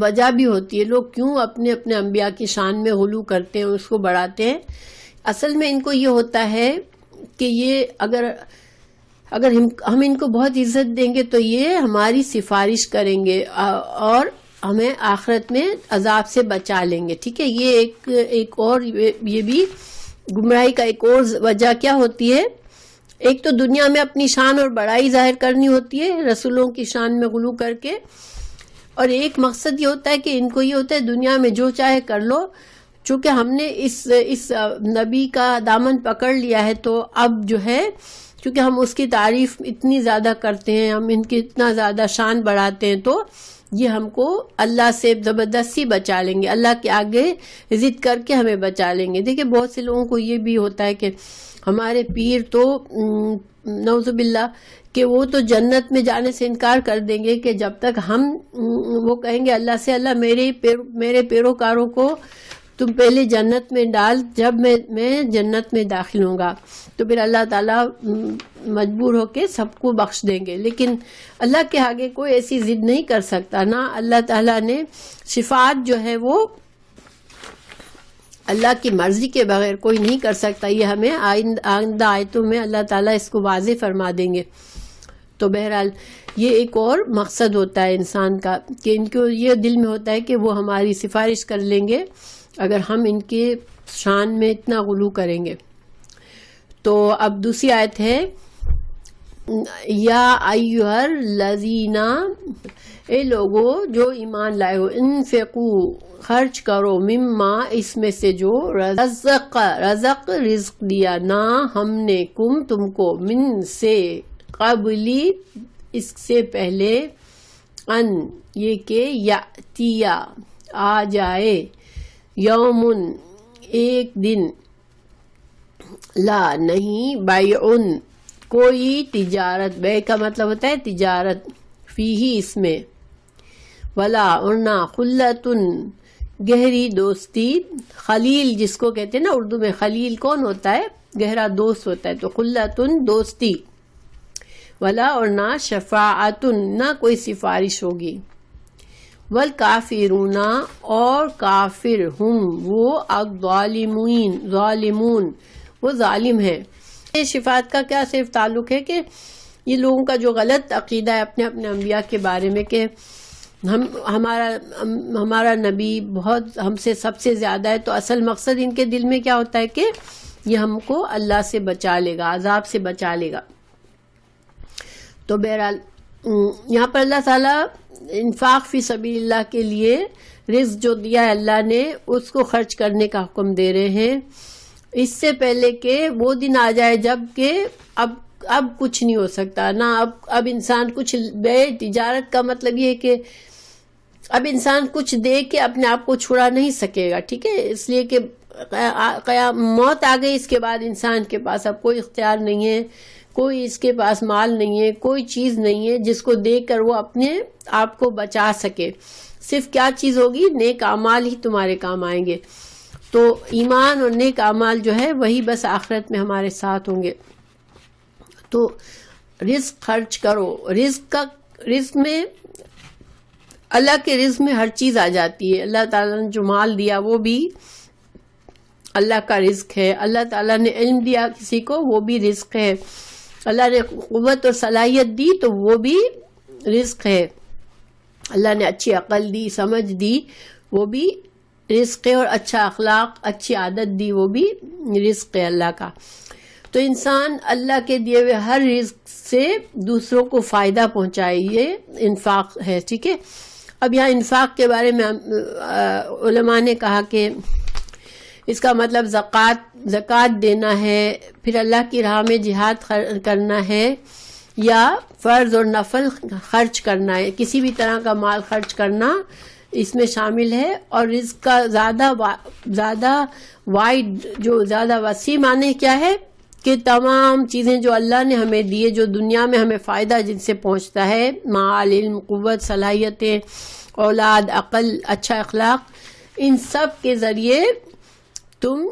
وجہ بھی ہوتی ہے، لوگ کیوں اپنے اپنے انبیاء کی شان میں غلو کرتے ہیں، اس کو بڑھاتے ہیں. اصل میں ان کو یہ ہوتا ہے کہ یہ اگر ہم ان کو بہت عزت دیں گے تو یہ ہماری سفارش کریں گے اور ہمیں آخرت میں عذاب سے بچا لیں گے. ٹھیک ہے. یہ ایک اور یہ بھی گمراہی کا ایک اور وجہ کیا ہوتی ہے، ایک تو دنیا میں اپنی شان اور بڑائی ظاہر کرنی ہوتی ہے رسولوں کی شان میں غلو کر کے، اور ایک مقصد یہ ہوتا ہے کہ ان کو یہ ہوتا ہے دنیا میں جو چاہے کر لو، چونکہ ہم نے اس نبی کا دامن پکڑ لیا ہے تو اب جو ہے کیونکہ ہم اس کی تعریف اتنی زیادہ کرتے ہیں، ہم ان کی اتنا زیادہ شان بڑھاتے ہیں، تو یہ ہم کو اللہ سے زبردستی بچا لیں گے، اللہ کے آگے ضد کر کے ہمیں بچا لیں گے. دیکھیں بہت سے لوگوں کو یہ بھی ہوتا ہے کہ ہمارے پیر تو نعوذ باللہ کہ وہ تو جنت میں جانے سے انکار کر دیں گے کہ جب تک وہ کہیں گے اللہ سے، اللہ میرے پیروکاروں کو تم پہلے جنت میں ڈال، جب میں جنت میں داخل ہوں گا تو پھر اللہ تعالیٰ مجبور ہو کے سب کو بخش دیں گے. لیکن اللہ کے آگے کوئی ایسی ضد نہیں کر سکتا، نہ اللہ تعالیٰ نے شفاعت جو ہے وہ اللہ کی مرضی کے بغیر کوئی نہیں کر سکتا. یہ ہمیں آئندہ آیتوں میں اللہ تعالیٰ اس کو واضح فرما دیں گے. تو بہرحال یہ ایک اور مقصد ہوتا ہے انسان کا کہ ان کو یہ دل میں ہوتا ہے کہ وہ ہماری سفارش کر لیں گے اگر ہم ان کے شان میں اتنا غلو کریں گے. تو اب دوسری آیت ہے یا ایھا الذین، اے لوگو جو ایمان لائے ہو، انفقو خرچ کرو، مما اس میں سے جو رزق رزق دیا نا ہم نے کم تم کو، من سے قبلی اس سے پہلے، ان یہ کہ یاتیا آ جائے، یومن ایک دن، لا نہیں، بیعن کوئی تجارت، بے کا مطلب ہوتا ہے تجارت، فیہی اس میں، ولا اور نہ، خلتن گہری دوستی، خلیل جس کو کہتے ہیں نا اردو میں، خلیل کون ہوتا ہے؟ گہرا دوست ہوتا ہے، تو خلتن دوستی، ولا اور نہ، شفاعتن نہ کوئی سفارش ہوگی، والکافرون اور کافر، ہم وہ، ظالمون وہ ظالم ہے۔ یہ شفاعت کا کیا صرف تعلق ہے کہ یہ لوگوں کا جو غلط عقیدہ ہے اپنے اپنے انبیاء کے بارے میں کہ ہمارا نبی بہت ہم سے سب سے زیادہ ہے، تو اصل مقصد ان کے دل میں کیا ہوتا ہے کہ یہ ہم کو اللہ سے بچا لے گا، عذاب سے بچا لے گا۔ تو بہرحال یہاں پر اللہ تعالیٰ انفاق فی سبیل اللہ کے لیے رزق جو دیا ہے اللہ نے اس کو خرچ کرنے کا حکم دے رہے ہیں، اس سے پہلے کہ وہ دن آ جائے جب کہ اب کچھ نہیں ہو سکتا، نہ اب انسان کچھ بے، تجارت کا مطلب یہ ہے کہ اب انسان کچھ دے کے اپنے آپ کو چھڑا نہیں سکے گا، ٹھیک ہے، اس لیے کہ موت آ گئی، اس کے بعد انسان کے پاس اب کوئی اختیار نہیں ہے، کوئی اس کے پاس مال نہیں ہے، کوئی چیز نہیں ہے جس کو دے کر وہ اپنے آپ کو بچا سکے، صرف کیا چیز ہوگی؟ نیک اعمال ہی تمہارے کام آئیں گے، تو ایمان اور نیک اعمال جو ہے وہی بس آخرت میں ہمارے ساتھ ہوں گے۔ تو رزق خرچ کرو، رزق میں اللہ کے رزق میں ہر چیز آ جاتی ہے، اللہ تعالیٰ نے جو مال دیا وہ بھی اللہ کا رزق ہے، اللہ تعالیٰ نے علم دیا کسی کو وہ بھی رزق ہے، اللہ نے قوت اور صلاحیت دی تو وہ بھی رزق ہے، اللہ نے اچھی عقل دی، سمجھ دی، وہ بھی رزق ہے، اور اچھا اخلاق، اچھی عادت دی، وہ بھی رزق ہے اللہ کا۔ تو انسان اللہ کے دیے ہوئے ہر رزق سے دوسروں کو فائدہ پہنچائے، یہ انفاق ہے، ٹھیک ہے۔ اب یہاں انفاق کے بارے میں علماء نے کہا کہ اس کا مطلب زکوٰۃ دینا ہے، پھر اللہ کی راہ میں جہاد کرنا ہے، یا فرض اور نفل خرچ کرنا ہے، کسی بھی طرح کا مال خرچ کرنا اس میں شامل ہے۔ اور رزق کا زیادہ وائڈ، جو زیادہ وسیع معنی کیا ہے کہ تمام چیزیں جو اللہ نے ہمیں دیے، جو دنیا میں ہمیں فائدہ جن سے پہنچتا ہے، مال، علم، قوت، صلاحیتیں، اولاد، عقل، اچھا اخلاق، ان سب کے ذریعے تم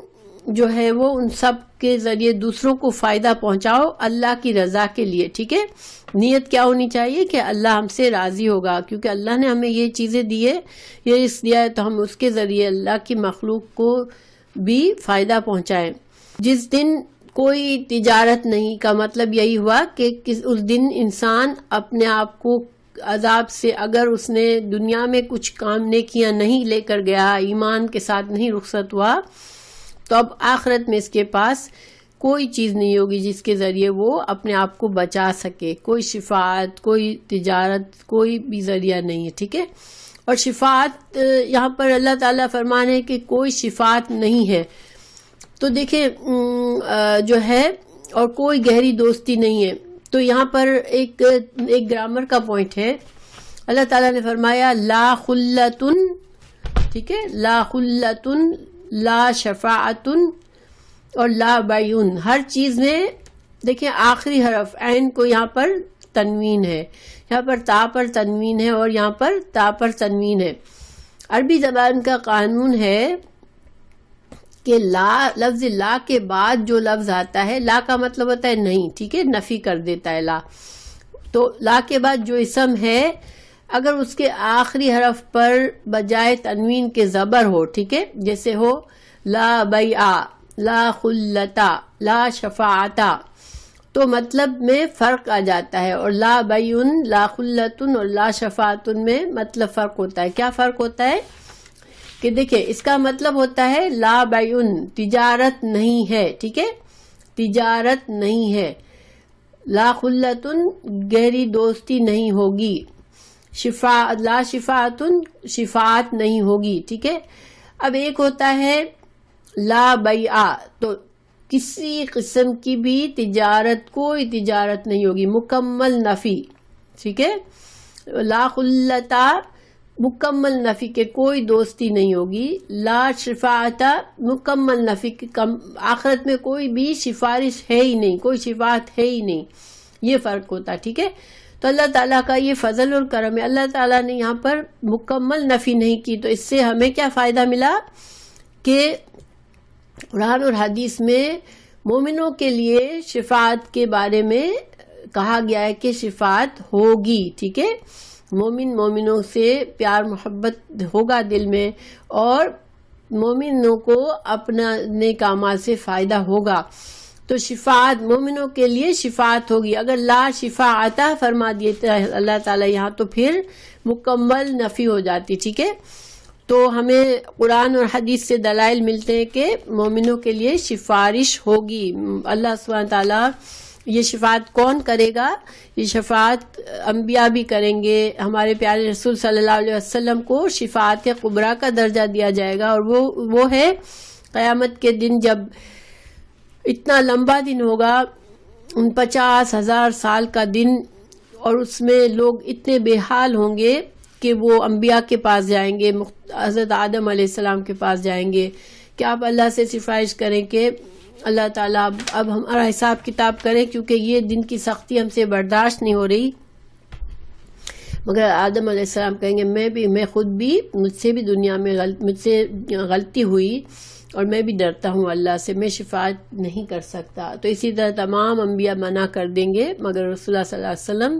جو ہے وہ ان سب کے ذریعے دوسروں کو فائدہ پہنچاؤ اللہ کی رضا کے لیے، ٹھیک ہے۔ نیت کیا ہونی چاہیے کہ اللہ ہم سے راضی ہوگا، کیونکہ اللہ نے ہمیں یہ چیزیں دی ہے، یہ رزق دیا ہے، تو ہم اس کے ذریعے اللہ کی مخلوق کو بھی فائدہ پہنچائیں۔ جس دن کوئی تجارت نہیں کا مطلب یہی ہوا کہ اس دن انسان اپنے آپ کو عذاب سے، اگر اس نے دنیا میں کچھ کام نیکیاں نہیں لے کر گیا، ایمان کے ساتھ نہیں رخصت ہوا، تو اب آخرت میں اس کے پاس کوئی چیز نہیں ہوگی جس کے ذریعے وہ اپنے آپ کو بچا سکے، کوئی شفاعت، کوئی تجارت، کوئی بھی ذریعہ نہیں ہے، ٹھیک ہے۔ اور شفاعت یہاں پر اللہ تعالیٰ فرمان ہے کہ کوئی شفاعت نہیں ہے، تو دیکھیں جو ہے، اور کوئی گہری دوستی نہیں ہے، تو یہاں پر ایک گرامر کا پوائنٹ ہے، اللہ تعالیٰ نے فرمایا لا خلتن، ٹھیک ہے، لا خلتن، لا شفاعتن اور لا بیعن، ہر چیز میں دیکھیں آخری حرف عین کو یہاں پر تنوین ہے، یہاں پر تا پر تنوین ہے اور یہاں پر تا پر تنوین ہے۔ عربی زبان کا قانون ہے کہ لفظ لا کے بعد جو لفظ آتا ہے، لا کا مطلب ہوتا ہے نہیں، ٹھیک ہے، نفی کر دیتا ہے لا، تو لا کے بعد جو اسم ہے اگر اس کے آخری حرف پر بجائے تنوین کے زبر ہو، ٹھیک ہے، جیسے ہو لا بیع، لا خلتا، لا شفاعتا، تو مطلب میں فرق آ جاتا ہے، اور لا بیعن، لا خلتن اور لا شفاعتن میں مطلب فرق ہوتا ہے۔ کیا فرق ہوتا ہے کہ دیکھیں اس کا مطلب ہوتا ہے لا بیعن، تجارت نہیں ہے، ٹھیک ہے، تجارت نہیں ہے، لا خلتن، گہری دوستی نہیں ہوگی، لا شفاعتن شفاعت نہیں ہوگی. ٹھیک ہے. اب ایک ہوتا ہے لا بیع، تو کسی قسم کی بھی تجارت، کوئی تجارت نہیں ہوگی، مکمل نفی. ٹھیک ہے. لا خلتا مکمل نفی کے کوئی دوستی نہیں ہوگی. لا شفاعتا مکمل نفی کے آخرت میں کوئی بھی سفارش ہے ہی نہیں، کوئی شفاعت ہے ہی نہیں. یہ فرق ہوتا ہے. ٹھیک ہے. تو اللہ تعالیٰ کا یہ فضل اور کرم ہے. اللہ تعالیٰ نے یہاں پر مکمل نفی نہیں کی. تو اس سے ہمیں کیا فائدہ ملا کہ قرآن اور حدیث میں مومنوں کے لیے شفاعت کے بارے میں کہا گیا ہے کہ شفاعت ہوگی. ٹھیک ہے. مومنوں سے پیار محبت ہوگا دل میں، اور مومنوں کو اپنا نیک اعمال سے فائدہ ہوگا. تو شفاعت مومنوں کے لیے شفاعت ہوگی. اگر لا شفاعت فرما دیتا ہے اللہ تعالیٰ یہاں، تو پھر مکمل نفی ہو جاتی. ٹھیک ہے. تو ہمیں قرآن اور حدیث سے دلائل ملتے ہیں کہ مومنوں کے لیے سفارش ہوگی. اللہ سبحانہ تعالیٰ یہ شفاعت کون کرے گا؟ یہ شفاعت انبیاء بھی کریں گے. ہمارے پیارے رسول صلی اللہ علیہ وسلم کو شفاعت قبریٰ کا درجہ دیا جائے گا، اور وہ ہے قیامت کے دن، جب اتنا لمبا دن ہوگا، 50,000 سال کا دن، اور اس میں لوگ اتنے بے حال ہوں گے کہ وہ انبیاء کے پاس جائیں گے، حضرت آدم علیہ السلام کے پاس جائیں گے کہ آپ اللہ سے سفارش کریں کہ اللہ تعالیٰ اب ہمارا حساب کتاب کریں، کیونکہ یہ دن کی سختی ہم سے برداشت نہیں ہو رہی. مگر آدم علیہ السلام کہیں گے میں خود بھی، مجھ سے بھی دنیا میں مجھ سے غلطی ہوئی، اور میں بھی ڈرتا ہوں اللہ سے، میں شفاعت نہیں کر سکتا. تو اسی طرح تمام انبیاء منع کر دیں گے، مگر رسول اللہ صلی اللہ علیہ وسلم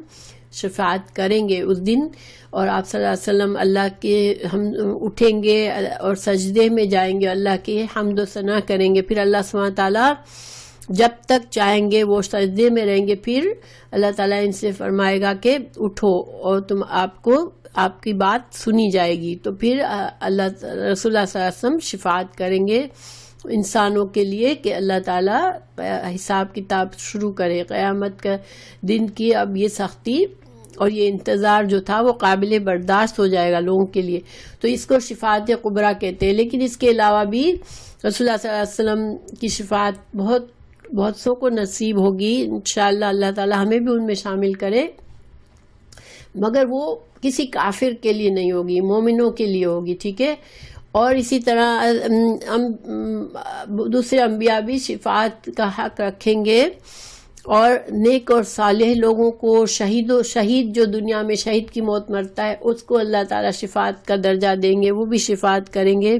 شفاعت کریں گے اس دن. اور آپ صلی اللہ علیہ وسلم اللہ کے ہم اٹھیں گے اور سجدے میں جائیں گے، اللہ کے حمد و ثنا کریں گے. پھر اللہ سبحانہ تعالیٰ جب تک چاہیں گے وہ سجدے میں رہیں گے. پھر اللہ تعالیٰ ان سے فرمائے گا کہ اٹھو، اور آپ کی بات سنی جائے گی. تو پھر رسول اللہ صلی اللہ علیہ وسلم شفاعت کریں گے انسانوں کے لیے کہ اللہ تعالیٰ حساب کتاب شروع کرے. قیامت کا دن کی اب یہ سختی اور یہ انتظار جو تھا وہ قابل برداشت ہو جائے گا لوگوں کے لیے. تو اس کو شفاعت قبریٰ کہتے ہیں. لیکن اس کے علاوہ بھی رسول اللہ صلی اللہ علیہ وسلم کی شفاعت بہت سو کو نصیب ہوگی انشاءاللہ. اللہ تعالیٰ ہمیں بھی ان میں شامل کرے. مگر وہ کسی کافر کے لیے نہیں ہوگی، مومنوں کے لیے ہوگی. ٹھیک ہے. اور اسی طرح دوسرے انبیاء بھی شفاعت کا حق رکھیں گے، اور نیک اور صالح لوگوں کو، شہید جو دنیا میں شہید کی موت مرتا ہے، اس کو اللہ تعالیٰ شفاعت کا درجہ دیں گے، وہ بھی شفاعت کریں گے،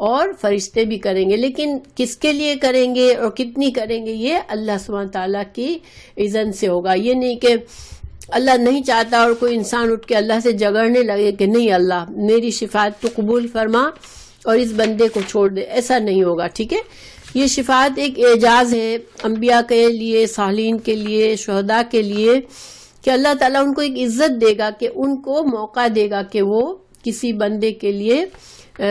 اور فرشتے بھی کریں گے. لیکن کس کے لیے کریں گے اور کتنی کریں گے، یہ اللہ سبحانہ تعالیٰ کی اذن سے ہوگا. یہ نہیں کہ اللہ نہیں چاہتا اور کوئی انسان اٹھ کے اللہ سے جگڑنے لگے کہ نہیں اللہ میری شفاعت تو قبول فرما اور اس بندے کو چھوڑ دے. ایسا نہیں ہوگا. ٹھیک ہے. یہ شفاعت ایک اعجاز ہے انبیاء کے لیے، صالحین کے لیے، شہداء کے لیے، کہ اللہ تعالیٰ ان کو ایک عزت دے گا، کہ ان کو موقع دے گا کہ وہ کسی بندے کے لیے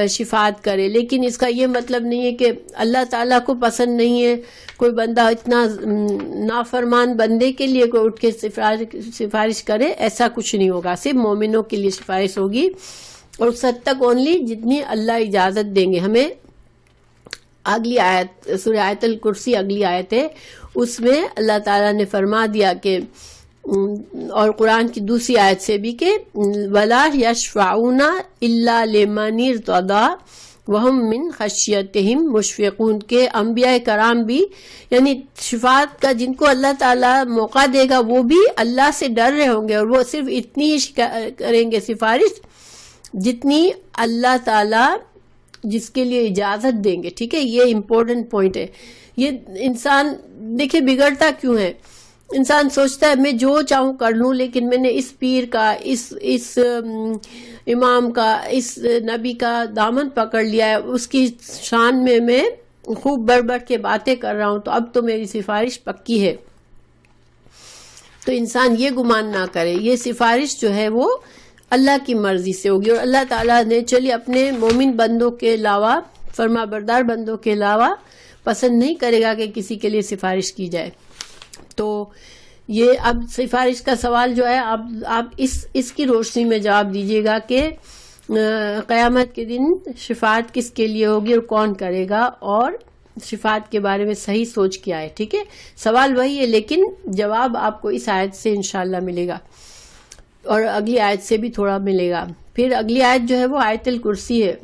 شفاعت کرے. لیکن اس کا یہ مطلب نہیں ہے کہ اللہ تعالیٰ کو پسند نہیں ہے کوئی بندہ اتنا نافرمان بندے کے لیے کوئی اٹھ کے سفارش کرے. ایسا کچھ نہیں ہوگا. صرف مومنوں کے لیے سفارش ہوگی، اور اس حد تک اونلی جتنی اللہ اجازت دیں گے. ہمیں اگلی آیت سورہ آیت الکرسی اگلی آیت ہے، اس میں اللہ تعالیٰ نے فرما دیا کہ، اور قرآن کی دوسری آیت سے بھی، کہ وَلَا يَشْفَعُونَ إِلَّا لِمَنِ ارْتَضَىٰ وَهُمْ مِنْ خَشْيَتِهِمْ مُشْفِقُونَ، کے انبیاء کرام بھی، یعنی شفاعت کا جن کو اللہ تعالیٰ موقع دے گا وہ بھی اللہ سے ڈر رہے ہوں گے، اور وہ صرف اتنی ہی کریں گے سفارش جتنی اللہ تعالیٰ جس کے لیے اجازت دیں گے. ٹھیک ہے. یہ امپورٹنٹ پوائنٹ ہے. یہ انسان دیکھیں بگڑتا کیوں ہے. انسان سوچتا ہے میں جو چاہوں کر لوں، لیکن میں نے اس پیر کا، اس امام کا، اس نبی کا دامن پکڑ لیا ہے، اس کی شان میں خوب بڑھ بڑھ کے باتیں کر رہا ہوں، تو اب تو میری سفارش پکی ہے. تو انسان یہ گمان نہ کرے. یہ سفارش جو ہے وہ اللہ کی مرضی سے ہوگی، اور اللہ تعالیٰ نے چلیے اپنے مومن بندوں کے علاوہ، فرما بردار بندوں کے علاوہ پسند نہیں کرے گا کہ کسی کے لیے سفارش کی جائے. تو یہ اب سفارش کا سوال جو ہے آپ اس کی روشنی میں جواب دیجیے گا کہ قیامت کے دن شفاعت کس کے لیے ہوگی اور کون کرے گا، اور شفاعت کے بارے میں صحیح سوچ کیا ہے. ٹھیک ہے، سوال وہی ہے لیکن جواب آپ کو اس آیت سے انشاءاللہ ملے گا اور اگلی آیت سے بھی تھوڑا ملے گا. پھر اگلی آیت جو ہے وہ آیت الکرسی ہے.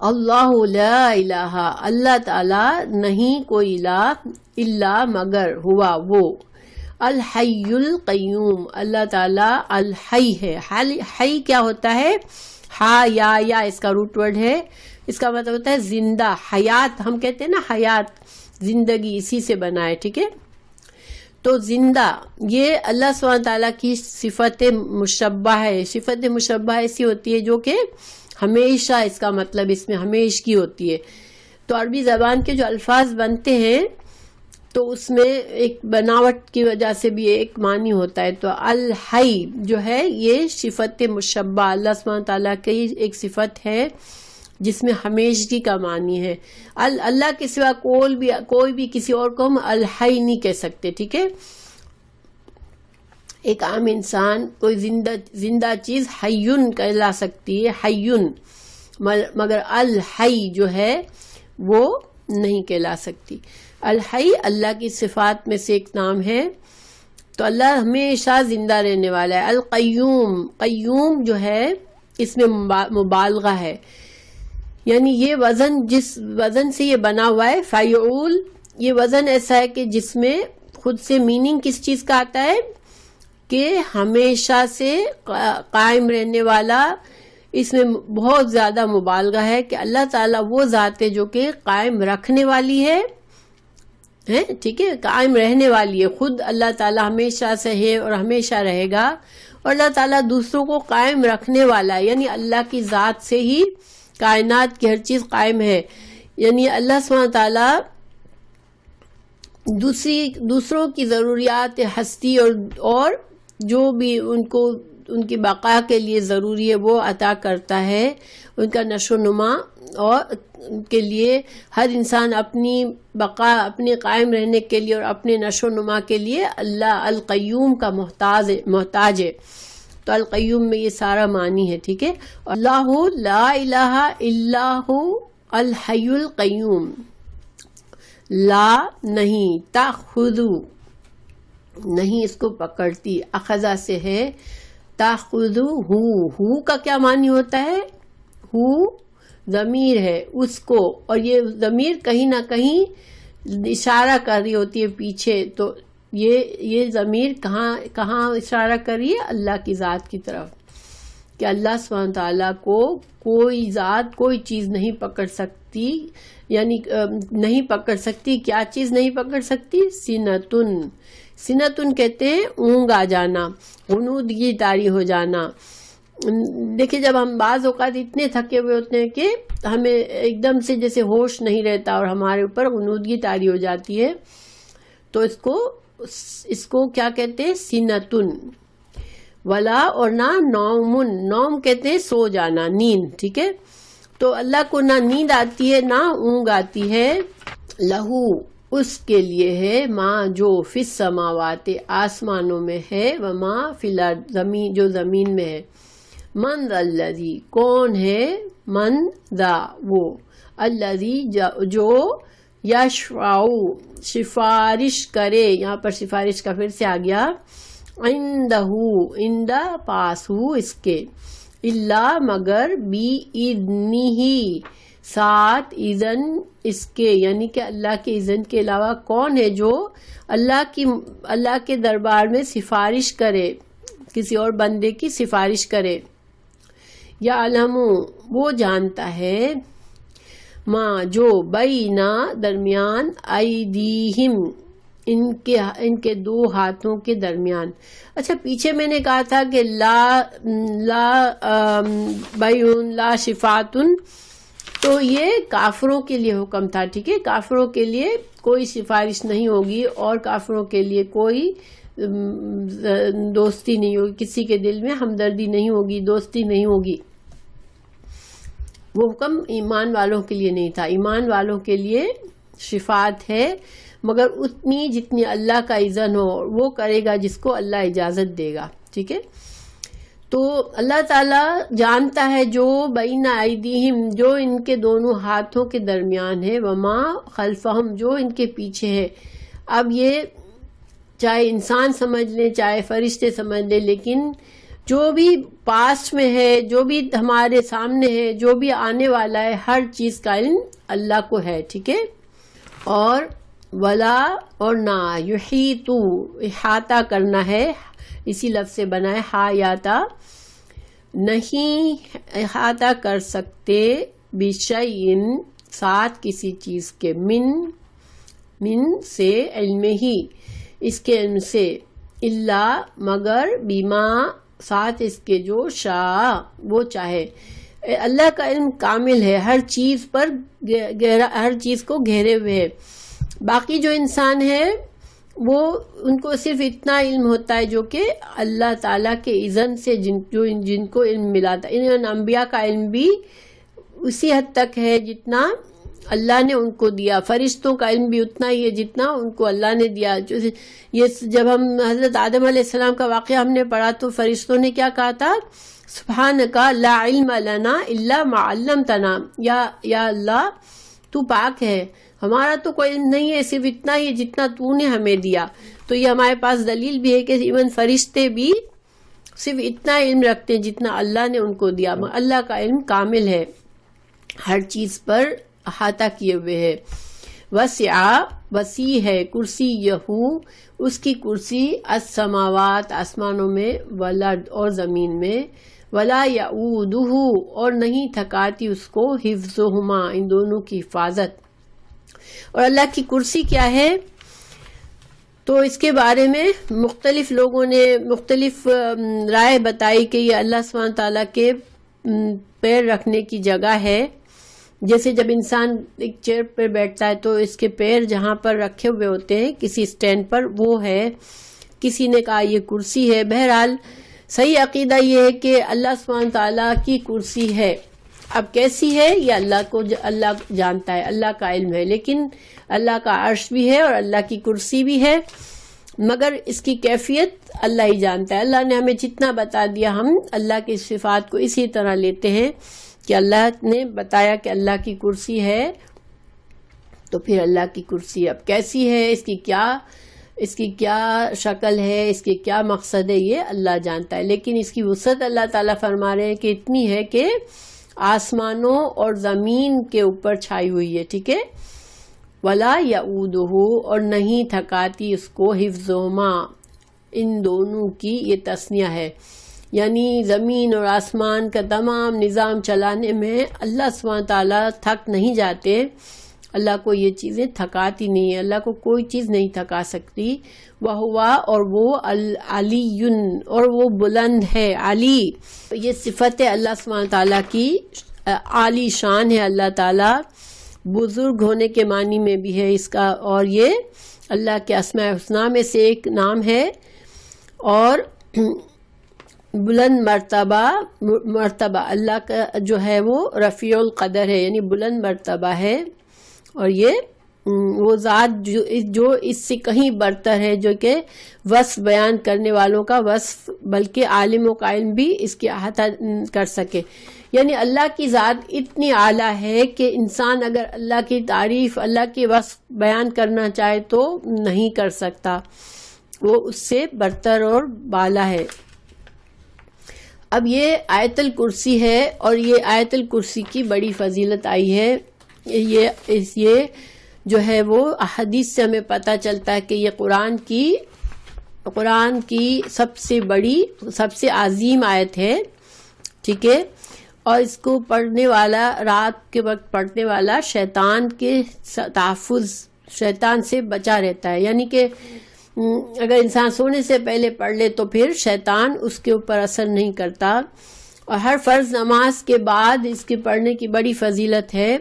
اللہ لا الہ، اللہ تعالی نہیں کوئی الہ الا مگر ہوا وہ، الحی القیوم، اللہ تعالی الحی ہے. حی کیا ہوتا ہے؟ ہا یا اس کا روٹ ورڈ ہے، اس کا مطلب ہوتا ہے زندہ، حیات ہم کہتے ہیں نا، حیات زندگی اسی سے بنا ہے. ٹھیک ہے، تو زندہ یہ اللہ سبحانہ تعالیٰ کی صفت مشبہ ہے. صفت مشبہ ایسی ہوتی ہے جو کہ ہمیشہ، اس کا مطلب اس میں ہمیشگی ہوتی ہے. تو عربی زبان کے جو الفاظ بنتے ہیں تو اس میں ایک بناوٹ کی وجہ سے بھی ایک معنی ہوتا ہے. تو الحی جو ہے یہ صفت مشبہ، اللہ سبحانہ تعالیٰ کی ایک صفت ہے جس میں ہمیشگی کا معنی ہے. اللہ کے سوا کوئی بھی کسی اور کو ہم الحی نہیں کہہ سکتے. ٹھیک ہے، ایک عام انسان کوئی زندہ چیز حیون کہلا سکتی ہے، حیون، مگر الحی جو ہے وہ نہیں کہلا سکتی. الحی اللہ کی صفات میں سے ایک نام ہے. تو اللہ ہمیشہ زندہ رہنے والا ہے. القیوم، قیوم جو ہے اس میں مبالغہ ہے، یعنی یہ وزن جس وزن سے یہ بنا ہوا ہے فیعول، یہ وزن ایسا ہے کہ جس میں خود سے میننگ کس چیز کا آتا ہے کہ ہمیشہ سے قائم رہنے والا. اس میں بہت زیادہ مبالغہ ہے کہ اللہ تعالیٰ وہ ذات ہے جو کہ قائم رکھنے والی ہے. ٹھیک ہے، قائم رہنے والی ہے. خود اللہ تعالیٰ ہمیشہ سے ہے اور ہمیشہ رہے گا، اور اللہ تعالیٰ دوسروں کو قائم رکھنے والا ہے. یعنی اللہ کی ذات سے ہی کائنات کی ہر چیز قائم ہے. یعنی اللہ سبحانہ تعالیٰ دوسروں کی ضروریات ہستی اور جو بھی ان کی بقا کے لیے ضروری ہے وہ عطا کرتا ہے. ان کا نشو و نما اور ان کے لیے ہر انسان اپنی بقا، اپنے قائم رہنے کے لیے اور اپنے نشو و نما کے لیے اللہ القیوم کا محتاج ہے. تو القیوم میں یہ سارا معنی ہے. ٹھیک ہے، اللہ لا الہ الا ہو الحی القیوم. لا نہیں، تاخذو نہیں اس کو پکڑتی، اخذا سے ہے. تاخذو ہو کا کیا معنی ہوتا ہے؟ ہو ضمیر ہے اس کو، اور یہ ضمیر کہیں نہ کہیں اشارہ کر رہی ہوتی ہے پیچھے. تو یہ ضمیر کہاں اشارہ کر رہی ہے؟ اللہ کی ذات کی طرف، کہ اللہ سبحانہ تعالیٰ کو کوئی ذات، کوئی چیز نہیں پکڑ سکتی. یعنی نہیں پکڑ سکتی. کیا چیز نہیں پکڑ سکتی؟ سنتن کہتے ہیں اونگ آ جانا، غنودگی طاری ہو جانا. دیکھیں جب ہم بعض اوقات اتنے تھکے ہوئے ہوتے ہیں کہ ہمیں ایک دم سے جیسے ہوش نہیں رہتا اور ہمارے اوپر غنودگی طاری ہو جاتی ہے، تو اس کو کیا کہتے ہیں؟ سنتن. ولا اور نہ نومن، نوم کہتے ہیں سو جانا، نیند. ٹھیک ہے، تو اللہ کو نہ نیند آتی ہے نہ اونگ آتی ہے. لہو اس کے لیے ہے، ماں جو فی السماوات آسمانوں میں ہے، وما فی الارض زمین جو زمین میں ہے. من ذا الذی کون ہے؟ من ذا وہ، الذی جو یشفع سفارش کرے. یہاں پر سفارش کا پھر سے آ گیا. عندہ پاس ہو اس کے، اللہ مگر بی اذنہ ساتھ اذن اس کے. یعنی کہ اللہ کے اذن کے علاوہ کون ہے جو اللہ کے دربار میں سفارش کرے، کسی اور بندے کی سفارش کرے. یعلم وہ جانتا ہے، ماں جو بینا درمیان، ایدیہم ان کے دو ہاتھوں کے درمیان. اچھا پیچھے میں نے کہا تھا کہ لا بیون لا شفاعتن، تو یہ کافروں کے لیے حکم تھا. ٹھیک ہے، کافروں کے لیے کوئی سفارش نہیں ہوگی اور کافروں کے لیے کوئی دوستی نہیں ہوگی، کسی کے دل میں ہمدردی نہیں ہوگی، دوستی نہیں ہوگی. وہ حکم ایمان والوں کے لیے نہیں تھا. ایمان والوں کے لیے شفاعت ہے، مگر اتنی جتنی اللہ کا اذن ہو، وہ کرے گا جس کو اللہ اجازت دے گا. ٹھیک ہے، تو اللہ تعالیٰ جانتا ہے جو بین ایدیہم، جو ان کے دونوں ہاتھوں کے درمیان ہے، وما خلفہم، جو ان کے پیچھے ہے. اب یہ چاہے انسان سمجھ لیں چاہے فرشتے سمجھ لیں، لیکن جو بھی پاسٹ میں ہے، جو بھی ہمارے سامنے ہے، جو بھی آنے والا ہے، ہر چیز کا علم اللہ کو ہے. ٹھیک ہے، اور ولا اور نہ، یحیطو احاطہ کرنا ہے، اسی لفظ سے بنا ہے حایاتا، نہیں احاطہ کر سکتے بشیء ساتھ کسی چیز کے، من سے، علم ہی اس کے علم سے، الا مگر، بما ساتھ اس کے، جو شاء وہ چاہے. اللہ کا علم کامل ہے، ہر چیز پر ہر چیز کو گھیرے ہوئے ہے. باقی جو انسان ہے وہ ان کو صرف اتنا علم ہوتا ہے جو کہ اللہ تعالیٰ کے اذن سے جن کو علم ملا تھا. ان انبیاء کا علم بھی اسی حد تک ہے جتنا اللہ نے ان کو دیا. فرشتوں کا علم بھی اتنا ہی ہے جتنا ان کو اللہ نے دیا. یہ جب ہم حضرت آدم علیہ السلام کا واقعہ ہم نے پڑھا تو فرشتوں نے کیا کہا تھا؟ سبحانک لا علم لنا الا ما علمتنا، یا اللہ تو پاک ہے، ہمارا تو کوئی علم نہیں ہے، صرف اتنا ہی ہے جتنا تو نے ہمیں دیا. تو یہ ہمارے پاس دلیل بھی ہے کہ ایون فرشتے بھی صرف اتنا علم رکھتے ہیں جتنا اللہ نے ان کو دیا. اللہ کا علم کامل ہے، ہر چیز پر احاطہ کیے ہوئے ہے. وسیع ہے، کرسی یہو اس کی کرسی، السماوات آسمانوں میں، والارض اور زمین میں، ولا یعودہ اور نہیں تھکاتی اس کو، حفظہما ان دونوں کی حفاظت. اور اللہ کی کرسی کیا ہے؟ تو اس کے بارے میں مختلف لوگوں نے مختلف رائے بتائی کہ یہ اللہ سبحانہ تعالیٰ کے پیر رکھنے کی جگہ ہے. جیسے جب انسان ایک چیئر پہ بیٹھتا ہے تو اس کے پیر جہاں پر رکھے ہوئے ہوتے ہیں کسی سٹینڈ پر، وہ ہے. کسی نے کہا یہ کرسی ہے. بہرحال صحیح عقیدہ یہ ہے کہ اللہ سبحانہ تعالیٰ کی کرسی ہے. اب کیسی ہے یہ اللہ جانتا ہے، اللہ کا علم ہے. لیکن اللہ کا عرش بھی ہے اور اللہ کی کرسی بھی ہے، مگر اس کی کیفیت اللہ ہی جانتا ہے. اللہ نے ہمیں جتنا بتا دیا ہم اللہ کی صفات کو اسی طرح لیتے ہیں کہ اللہ نے بتایا کہ اللہ کی کرسی ہے، تو پھر اللہ کی کرسی اب کیسی ہے، اس کی کیا شکل ہے، اس کی کیا مقصد ہے، یہ اللہ جانتا ہے. لیکن اس کی وسعت اللہ تعالیٰ فرما رہے ہیں کہ اتنی ہے کہ آسمانوں اور زمین کے اوپر چھائی ہوئی ہے. ٹھیک ہے، ولا یعودہ اور نہیں تھکاتی اس کو، حفظہما ان دونوں کی یہ تثنیہ ہے، یعنی زمین اور آسمان کا تمام نظام چلانے میں اللہ سبحانہ تعالیٰ تھک نہیں جاتے. اللہ کو یہ چیزیں تھکاتی نہیں ہیں، اللہ کو کوئی چیز نہیں تھکا سکتی. وہوا اور وہ العلی اور وہ بلند ہے. علی یہ صفت ہے اللہ سبحانہ تعالیٰ کی، عالی شان ہے اللہ تعالیٰ. بزرگ ہونے کے معنی میں بھی ہے اس کا، اور یہ اللہ کے اسماء الحسنی میں سے ایک نام ہے. اور بلند مرتبہ اللہ کا جو ہے وہ رفیع القدر ہے، یعنی بلند مرتبہ ہے. اور یہ وہ ذات جو اس سے کہیں برتر ہے، جو کہ وصف بیان کرنے والوں کا وصف بلکہ عالموں کا علم بھی اس کی احاطہ کر سکے. یعنی اللہ کی ذات اتنی اعلیٰ ہے کہ انسان اگر اللہ کی تعریف، اللہ کی وصف بیان کرنا چاہے تو نہیں کر سکتا، وہ اس سے برتر اور بالا ہے. اب یہ آیت الکرسی ہے، اور یہ آیت الکرسی کی بڑی فضیلت آئی ہے. یہ جو ہے وہ حدیث سے ہمیں پتہ چلتا ہے کہ یہ قرآن کی سب سے بڑی، سب سے عظیم آیت ہے. ٹھیک ہے، اور اس کو پڑھنے والا، رات کے وقت پڑھنے والا شیطان کے تحفظ، شیطان سے بچا رہتا ہے. یعنی کہ اگر انسان سونے سے پہلے پڑھ لے تو پھر شیطان اس کے اوپر اثر نہیں کرتا. اور ہر فرض نماز کے بعد اس کے پڑھنے کی بڑی فضیلت ہے.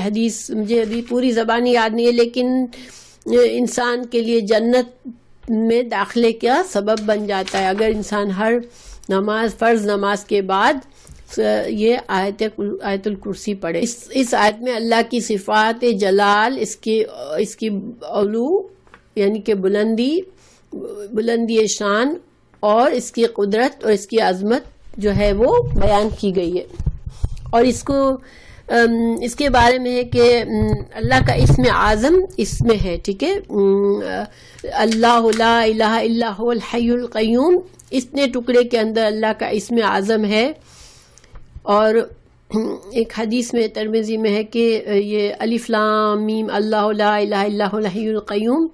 حدیث مجھے ابھی پوری زبانی یاد نہیں ہے، لیکن انسان کے لیے جنت میں داخلے کا سبب بن جاتا ہے اگر انسان ہر فرض نماز کے بعد یہ آیت الکرسی پڑھے. اس آیت میں اللہ کی صفات جلال، اس کی علو یعنی کہ بلندی شان، اور اس کی قدرت اور اس کی عظمت جو ہے وہ بیان کی گئی ہے. اور اس کے بارے میں ہے کہ اللہ کا اسم اعظم اس میں ہے، ٹھیک ہے. اللہ لا الہ الا هو الحی القیوم، اتنے ٹکڑے کے اندر اللہ کا اسم اعظم ہے. اور ایک حدیث میں ترمذی میں ہے کہ یہ الف لام میم اللہ لا الہ الا هو الحی القیوم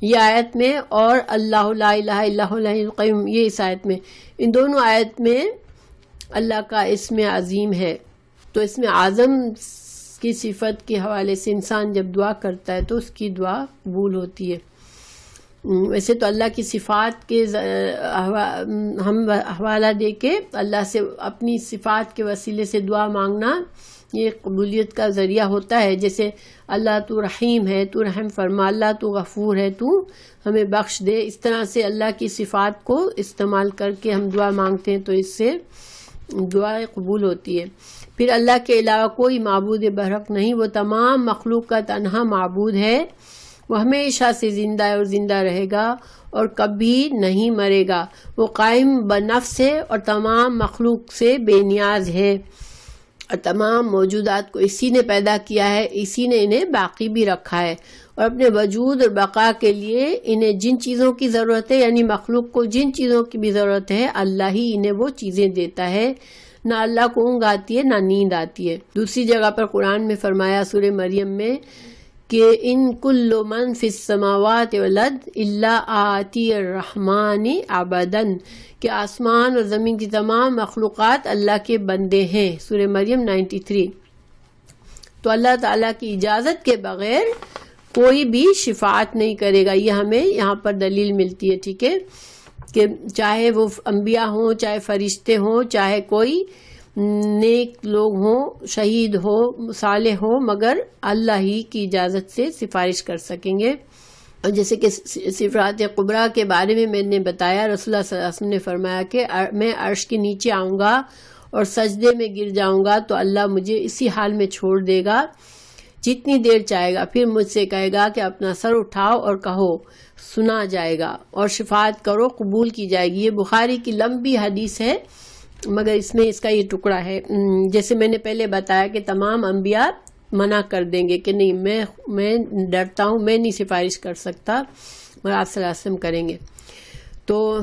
یہ آیت میں، اور اللہ لا الہ الا هو الحی القیوم یہ اس آیت میں، ان دونوں آیت میں اللہ کا اسم عظیم ہے. تو اسم اعظم کی صفت کے حوالے سے انسان جب دعا کرتا ہے تو اس کی دعا قبول ہوتی ہے. ویسے تو اللہ کی صفات کے ہم حوالہ دے کے اللہ سے اپنی صفات کے وسیلے سے دعا مانگنا یہ قبولیت کا ذریعہ ہوتا ہے. جیسے اللہ تو رحیم ہے، تو رحم فرما، اللہ تو غفور ہے، تو ہمیں بخش دے. اس طرح سے اللہ کی صفات کو استعمال کر کے ہم دعا مانگتے ہیں تو اس سے دعا قبول ہوتی ہے. پھر اللہ کے علاوہ کوئی معبود برحق نہیں، وہ تمام مخلوق کا تنہا معبود ہے. وہ ہمیشہ سے زندہ ہے اور زندہ رہے گا اور کبھی نہیں مرے گا. وہ قائم بنفس ہے اور تمام مخلوق سے بے نیاز ہے، اور تمام موجودات کو اسی نے پیدا کیا ہے، اسی نے انہیں باقی بھی رکھا ہے. اور اپنے وجود اور بقا کے لیے انہیں جن چیزوں کی ضرورت ہے، یعنی مخلوق کو جن چیزوں کی بھی ضرورت ہے، اللہ ہی انہیں وہ چیزیں دیتا ہے. نہ اللہ کو اونگ آتی ہے نہ نیند آتی ہے. دوسری جگہ پر قرآن میں فرمایا سورہ مریم میں کہ ان کل من فی السماوات والارض الا آتی الرحمن عبدا، کہ آسمان اور زمین کی تمام مخلوقات اللہ کے بندے ہیں. سورہ مریم 93. تو اللہ تعالیٰ کی اجازت کے بغیر کوئی بھی شفاعت نہیں کرے گا. یہ ہمیں یہاں پر دلیل ملتی ہے، ٹھیک ہے، کہ چاہے وہ انبیاء ہوں، چاہے فرشتے ہوں، چاہے کوئی نیک لوگ ہوں، شہید ہو، صالح ہو، مگر اللہ ہی کی اجازت سے سفارش کر سکیں گے. اور جیسے کہ صفات کبریٰ کے بارے میں نے بتایا، رسول اللہ صلی اللہ علیہ وسلم نے فرمایا کہ میں عرش کے نیچے آؤں گا اور سجدے میں گر جاؤں گا تو اللہ مجھے اسی حال میں چھوڑ دے گا جتنی دیر چاہے گا. پھر مجھ سے کہے گا کہ اپنا سر اٹھاؤ اور کہو، سنا جائے گا، اور شفاعت کرو، قبول کی جائے گی. یہ بخاری کی لمبی حدیث ہے مگر اس میں اس کا یہ ٹکڑا ہے. جیسے میں نے پہلے بتایا کہ تمام انبیاء منع کر دیں گے کہ نہیں، میں ڈرتا ہوں، میں نہیں سفارش کر سکتا، اور آپ صلی اللہ علیہ وسلم کریں گے. تو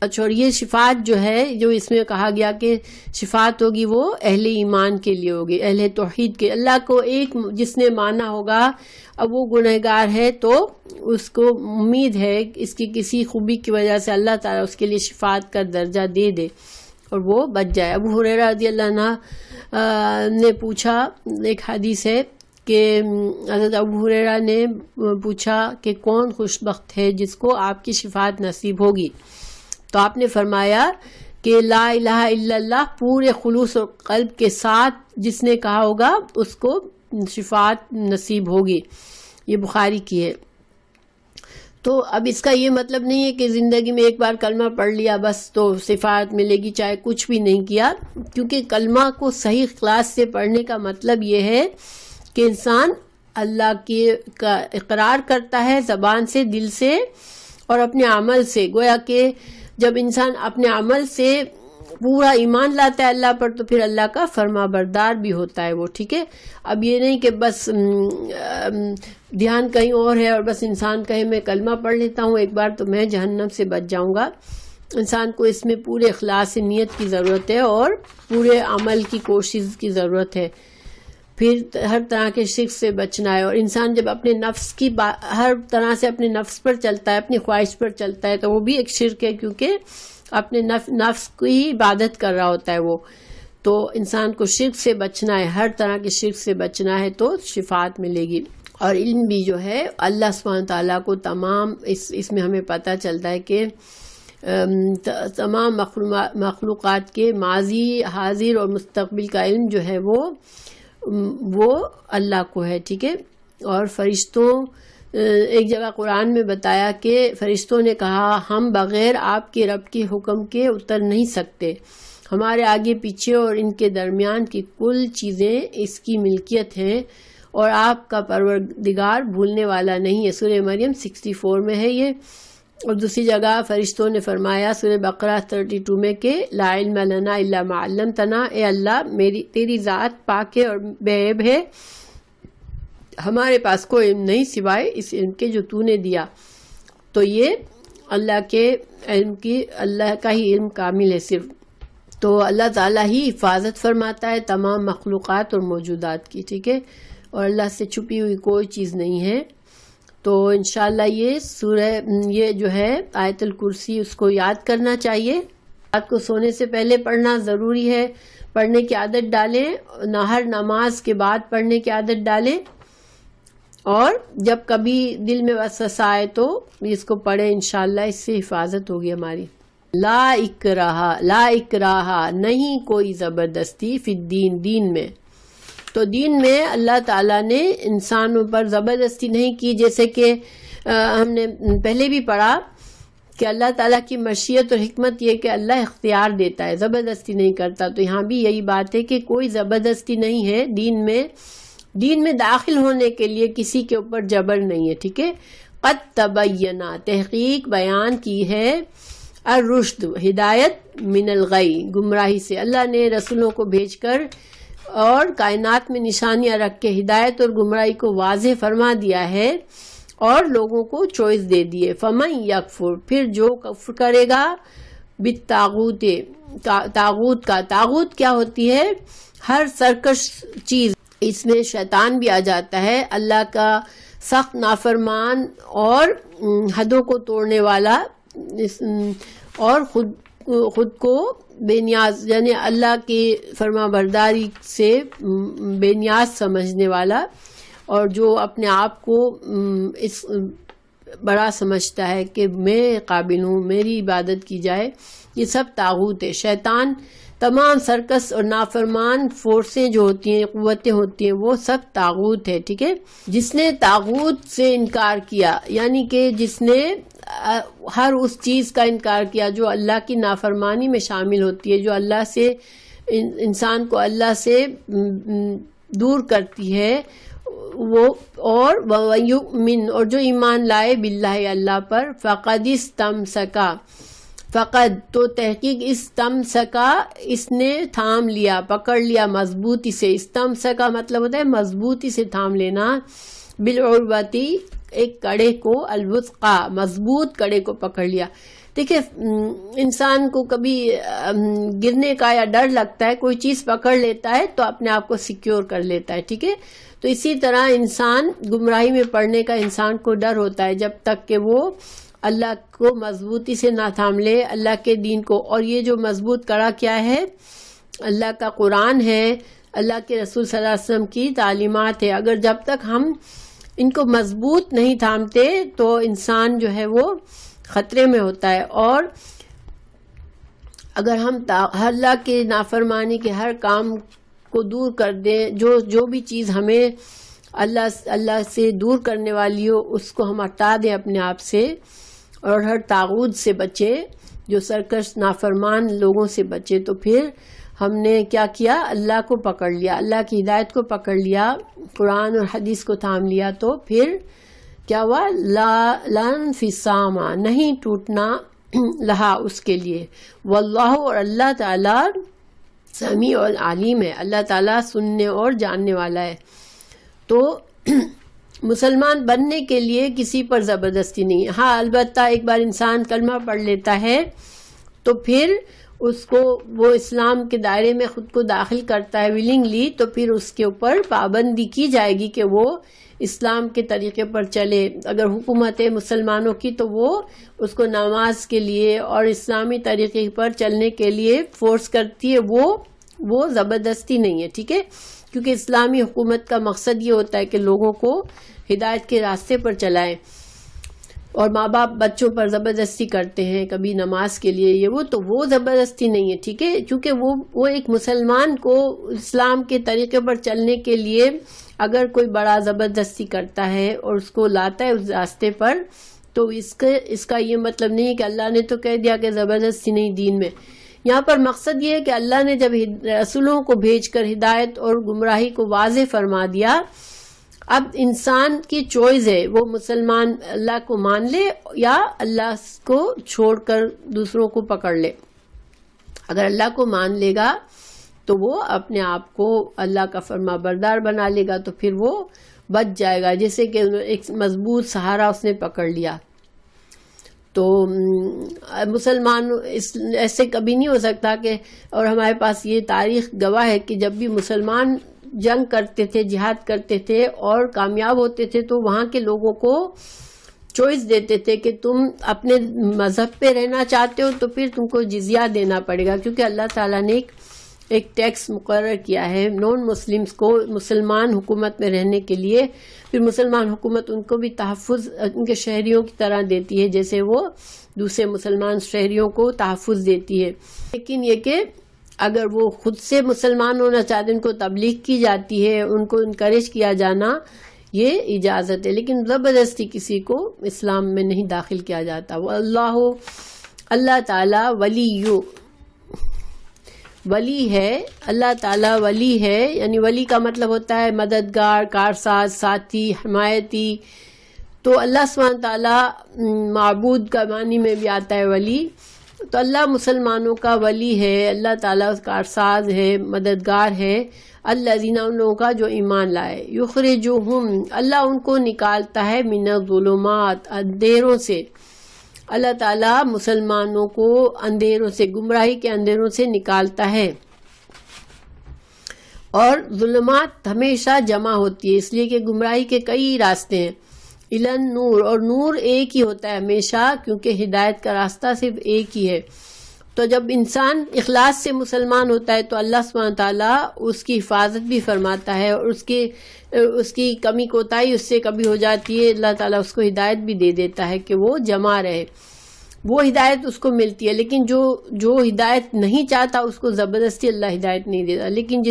اچھا، اور یہ شفاعت جو ہے، جو اس میں کہا گیا کہ شفاعت ہوگی وہ اہل ایمان کے لیے ہوگی، اہل توحید کے. اللہ کو ایک جس نے مانا ہوگا، اب وہ گنہگار ہے تو اس کو امید ہے اس کی کسی خوبی کی وجہ سے اللہ تعالیٰ اس کے لیے شفاعت کا درجہ دے دے اور وہ بچ جائے. ابو ہریرہ رضی اللہ عنہ نے پوچھا، ایک حدیث ہے کہ حضرت ابو ہریرہ نے پوچھا کہ کون خوش بخت ہے جس کو آپ کی شفاعت نصیب ہوگی. تو آپ نے فرمایا کہ لا الہ الا اللہ پورے خلوص اور قلب کے ساتھ جس نے کہا ہوگا اس کو شفاعت نصیب ہوگی. یہ بخاری کی ہے. تو اب اس کا یہ مطلب نہیں ہے کہ زندگی میں ایک بار کلمہ پڑھ لیا بس تو شفاعت ملے گی، چاہے کچھ بھی نہیں کیا. کیونکہ کلمہ کو صحیح اخلاص سے پڑھنے کا مطلب یہ ہے کہ انسان اللہ کا اقرار کرتا ہے زبان سے، دل سے اور اپنے عمل سے. گویا کہ جب انسان اپنے عمل سے پورا ایمان لاتا ہے اللہ پر تو پھر اللہ کا فرما بردار بھی ہوتا ہے وہ، ٹھیک ہے. اب یہ نہیں کہ بس دھیان کہیں اور ہے اور بس انسان کہے میں کلمہ پڑھ لیتا ہوں ایک بار تو میں جہنم سے بچ جاؤں گا. انسان کو اس میں پورے اخلاص نیت کی ضرورت ہے اور پورے عمل کی کوشش کی ضرورت ہے. پھر ہر طرح کے شرک سے بچنا ہے. اور انسان جب اپنے نفس کی ہر طرح سے اپنے نفس پر چلتا ہے، اپنی خواہش پر چلتا ہے تو وہ بھی ایک شرک ہے، کیونکہ اپنے نفس کی عبادت کر رہا ہوتا ہے وہ. تو انسان کو شرک سے بچنا ہے، ہر طرح کے شرک سے بچنا ہے تو شفاعت ملے گی. اور علم بھی جو ہے اللہ سبحانہ تعالیٰ کو تمام اس میں ہمیں پتہ چلتا ہے کہ تمام مخلوقات کے ماضی، حاضر اور مستقبل کا علم جو ہے وہ اللہ کو ہے، ٹھیک ہے. اور فرشتوں، ایک جگہ قرآن میں بتایا کہ فرشتوں نے کہا ہم بغیر آپ کے رب کے حکم کے اتر نہیں سکتے، ہمارے آگے پیچھے اور ان کے درمیان کی کل چیزیں اس کی ملکیت ہیں اور آپ کا پروردگار بھولنے والا نہیں ہے. سورہ مریم 64 میں ہے یہ. اور دوسری جگہ فرشتوں نے فرمایا سورہ بقرہ 32 میں کہ لا علم لنا الا ما علمتنا، اے اللہ تیری ذات پاک ہے اور بے عیب ہے، ہمارے پاس کوئی علم نہیں سوائے اس علم کے جو تو نے دیا. تو یہ اللہ کے علم کی، اللہ کا ہی علم کامل ہے صرف. تو اللہ تعالیٰ ہی حفاظت فرماتا ہے تمام مخلوقات اور موجودات کی، ٹھیک ہے، اور اللہ سے چھپی ہوئی کوئی چیز نہیں ہے. تو انشاءاللہ یہ جو ہے آیت الکرسی اس کو یاد کرنا چاہیے. رات کو سونے سے پہلے پڑھنا ضروری ہے، پڑھنے کی عادت ڈالیں، ہر نماز کے بعد پڑھنے کی عادت ڈالیں، اور جب کبھی دل میں وسوسہ آئے تو اس کو پڑھیں، انشاءاللہ اس سے حفاظت ہوگی ہماری. لا اکراہ نہیں کوئی زبردستی فی الدین، دین میں. تو دین میں اللہ تعالیٰ نے انسانوں پر زبردستی نہیں کی، جیسے کہ ہم نے پہلے بھی پڑھا کہ اللہ تعالیٰ کی مشیت اور حکمت یہ کہ اللہ اختیار دیتا ہے، زبردستی نہیں کرتا. تو یہاں بھی یہی بات ہے کہ کوئی زبردستی نہیں ہے دین میں. دین میں داخل ہونے کے لیے کسی کے اوپر جبر نہیں ہے، ٹھیک ہے. قد تبینہ تحقیق بیان کی ہے، الرشد ہدایت، من الغی گمراہی سے. اللہ نے رسولوں کو بھیج کر اور کائنات میں نشانیاں رکھ کے ہدایت اور گمراہی کو واضح فرما دیا ہے اور لوگوں کو چوائس دے دیے. فمن یکفر پھر جو کفر کرے گا بالطاغوت، طاغوت کا، طاغوت کیا ہوتی ہے؟ ہر سرکش چیز، اس میں شیطان بھی آ جاتا ہے، اللہ کا سخت نافرمان اور حدوں کو توڑنے والا، اور خود کو بے نیاز، یعنی اللہ کی فرما برداری سے بے نیاز سمجھنے والا، اور جو اپنے آپ کو اس بڑا سمجھتا ہے کہ میں قابل ہوں میری عبادت کی جائے، یہ سب طاغوت ہے. شیطان تمام سرکس اور نافرمان فورسیں جو ہوتی ہیں، قوتیں ہوتی ہیں، وہ سب طاغوت ہے، ٹھیک ہے. جس نے طاغوت سے انکار کیا، یعنی کہ جس نے ہر اس چیز کا انکار کیا جو اللہ کی نافرمانی میں شامل ہوتی ہے، جو اللہ سے انسان کو اللہ سے دور کرتی ہے، وہ اور جو ایمان لائے باللہ اللہ پر، فقد استمسکا، فقد تو تحقیق استمسکا اس نے تھام لیا، پکڑ لیا مضبوطی سے. استمسکا مطلب ہوتا ہے مضبوطی سے تھام لینا، بالعروتی ایک کڑے کو، الوثقا مضبوط کڑے کو پکڑ لیا. دیکھیں انسان کو کبھی گرنے کا یا ڈر لگتا ہے، کوئی چیز پکڑ لیتا ہے تو اپنے آپ کو سیکیور کر لیتا ہے، ٹھیک ہے. تو اسی طرح انسان گمراہی میں پڑنے کا انسان کو ڈر ہوتا ہے جب تک کہ وہ اللہ کو مضبوطی سے نہ تھام لے، اللہ کے دین کو. اور یہ جو مضبوط کڑا کیا ہے؟ اللہ کا قرآن ہے، اللہ کے رسول صلی اللہ علیہ وسلم کی تعلیمات ہے. اگر جب تک ہم ان کو مضبوط نہیں تھامتے تو انسان جو ہے وہ خطرے میں ہوتا ہے. اور اگر ہم اللہ کے نافرمانی کے ہر کام کو دور کر دیں، جو بھی چیز ہمیں اللہ سے دور کرنے والی ہو اس کو ہم ہٹا دیں اپنے آپ سے، اور ہر طاغوت سے بچے، جو سرکش نافرمان لوگوں سے بچے، تو پھر ہم نے کیا کیا؟ اللہ کو پکڑ لیا، اللہ کی ہدایت کو پکڑ لیا، قرآن اور حدیث کو تھام لیا. تو پھر کیا ہوا؟ لا انفصام نہیں ٹوٹنا لہا اس کے لیے. واللہ اور اللہ تعالیٰ سمیع العلیم ہے، اللہ تعالیٰ سننے اور جاننے والا ہے. تو مسلمان بننے کے لیے کسی پر زبردستی نہیں. ہاں البتہ ایک بار انسان کلمہ پڑھ لیتا ہے تو پھر اس کو وہ اسلام کے دائرے میں خود کو داخل کرتا ہے ولنگلی، تو پھر اس کے اوپر پابندی کی جائے گی کہ وہ اسلام کے طریقے پر چلے. اگر حکومت ہے مسلمانوں کی تو وہ اس کو نماز کے لیے اور اسلامی طریقے پر چلنے کے لیے فورس کرتی ہے، وہ زبردستی نہیں ہے، ٹھیک ہے. کیونکہ اسلامی حکومت کا مقصد یہ ہوتا ہے کہ لوگوں کو ہدایت کے راستے پر چلائیں. اور ماں باپ بچوں پر زبردستی کرتے ہیں کبھی نماز کے لیے، یہ تو وہ زبردستی نہیں ہے، ٹھیک ہے. کیونکہ وہ ایک مسلمان کو اسلام کے طریقے پر چلنے کے لیے اگر کوئی بڑا زبردستی کرتا ہے اور اس کو لاتا ہے اس راستے پر، تو اس کا یہ مطلب نہیں کہ اللہ نے تو کہہ دیا کہ زبردستی نہیں دین میں. یہاں پر مقصد یہ ہے کہ اللہ نے جب رسولوں کو بھیج کر ہدایت اور گمراہی کو واضح فرما دیا، اب انسان کی چوائس ہے، وہ مسلمان اللہ کو مان لے یا اللہ کو چھوڑ کر دوسروں کو پکڑ لے۔ اگر اللہ کو مان لے گا تو وہ اپنے آپ کو اللہ کا فرما بردار بنا لے گا، تو پھر وہ بچ جائے گا، جیسے کہ ایک مضبوط سہارا اس نے پکڑ لیا۔ تو مسلمان ایسے کبھی نہیں ہو سکتا کہ، اور ہمارے پاس یہ تاریخ گواہ ہے کہ جب بھی مسلمان جنگ کرتے تھے، جہاد کرتے تھے اور کامیاب ہوتے تھے تو وہاں کے لوگوں کو چوائس دیتے تھے کہ تم اپنے مذہب پہ رہنا چاہتے ہو تو پھر تم کو جزیہ دینا پڑے گا، کیونکہ اللہ تعالیٰ نے ایک ٹیکس مقرر کیا ہے نان مسلمز کو مسلمان حکومت میں رہنے کے لیے۔ پھر مسلمان حکومت ان کو بھی تحفظ ان کے شہریوں کی طرح دیتی ہے، جیسے وہ دوسرے مسلمان شہریوں کو تحفظ دیتی ہے۔ لیکن یہ کہ اگر وہ خود سے مسلمان ہونا چاہتے ہیں، ان کو تبلیغ کی جاتی ہے، ان کو انکریج کیا جانا، یہ اجازت ہے، لیکن زبردستی کسی کو اسلام میں نہیں داخل کیا جاتا۔ اللہ تعالیٰ ولی ہے، اللہ تعالیٰ ولی ہے، یعنی ولی کا مطلب ہوتا ہے مددگار، کارساز، ساتھی، حمایتی۔ تو اللہ سبحانہ تعالیٰ معبود کا معنی میں بھی آتا ہے ولی، تو اللہ مسلمانوں کا ولی ہے، اللہ تعالیٰ کارساز ہے، مددگار ہے، الذین ان لوگوں کا جو ایمان لائے، یخرجوہم اللہ ان کو نکالتا ہے من الظلمات اندھیروں سے، اللہ تعالیٰ مسلمانوں کو اندھیروں سے، گمراہی کے اندھیروں سے نکالتا ہے۔ اور ظلمات ہمیشہ جمع ہوتی ہے، اس لیے کہ گمراہی کے کئی راستے ہیں، الن نور، اور نور ایک ہی ہوتا ہے ہمیشہ، کیونکہ ہدایت کا راستہ صرف ایک ہی ہے۔ تو جب انسان اخلاص سے مسلمان ہوتا ہے تو اللہ سبحانہ تعالیٰ اس کی حفاظت بھی فرماتا ہے، اور اس کی کمی کوتاہی اس سے کبھی ہو جاتی ہے، اللہ تعالیٰ اس کو ہدایت بھی دے دیتا ہے کہ وہ جمع رہے، وہ ہدایت اس کو ملتی ہے۔ لیکن جو ہدایت نہیں چاہتا اس کو زبردستی اللہ ہدایت نہیں دیتا، لیکن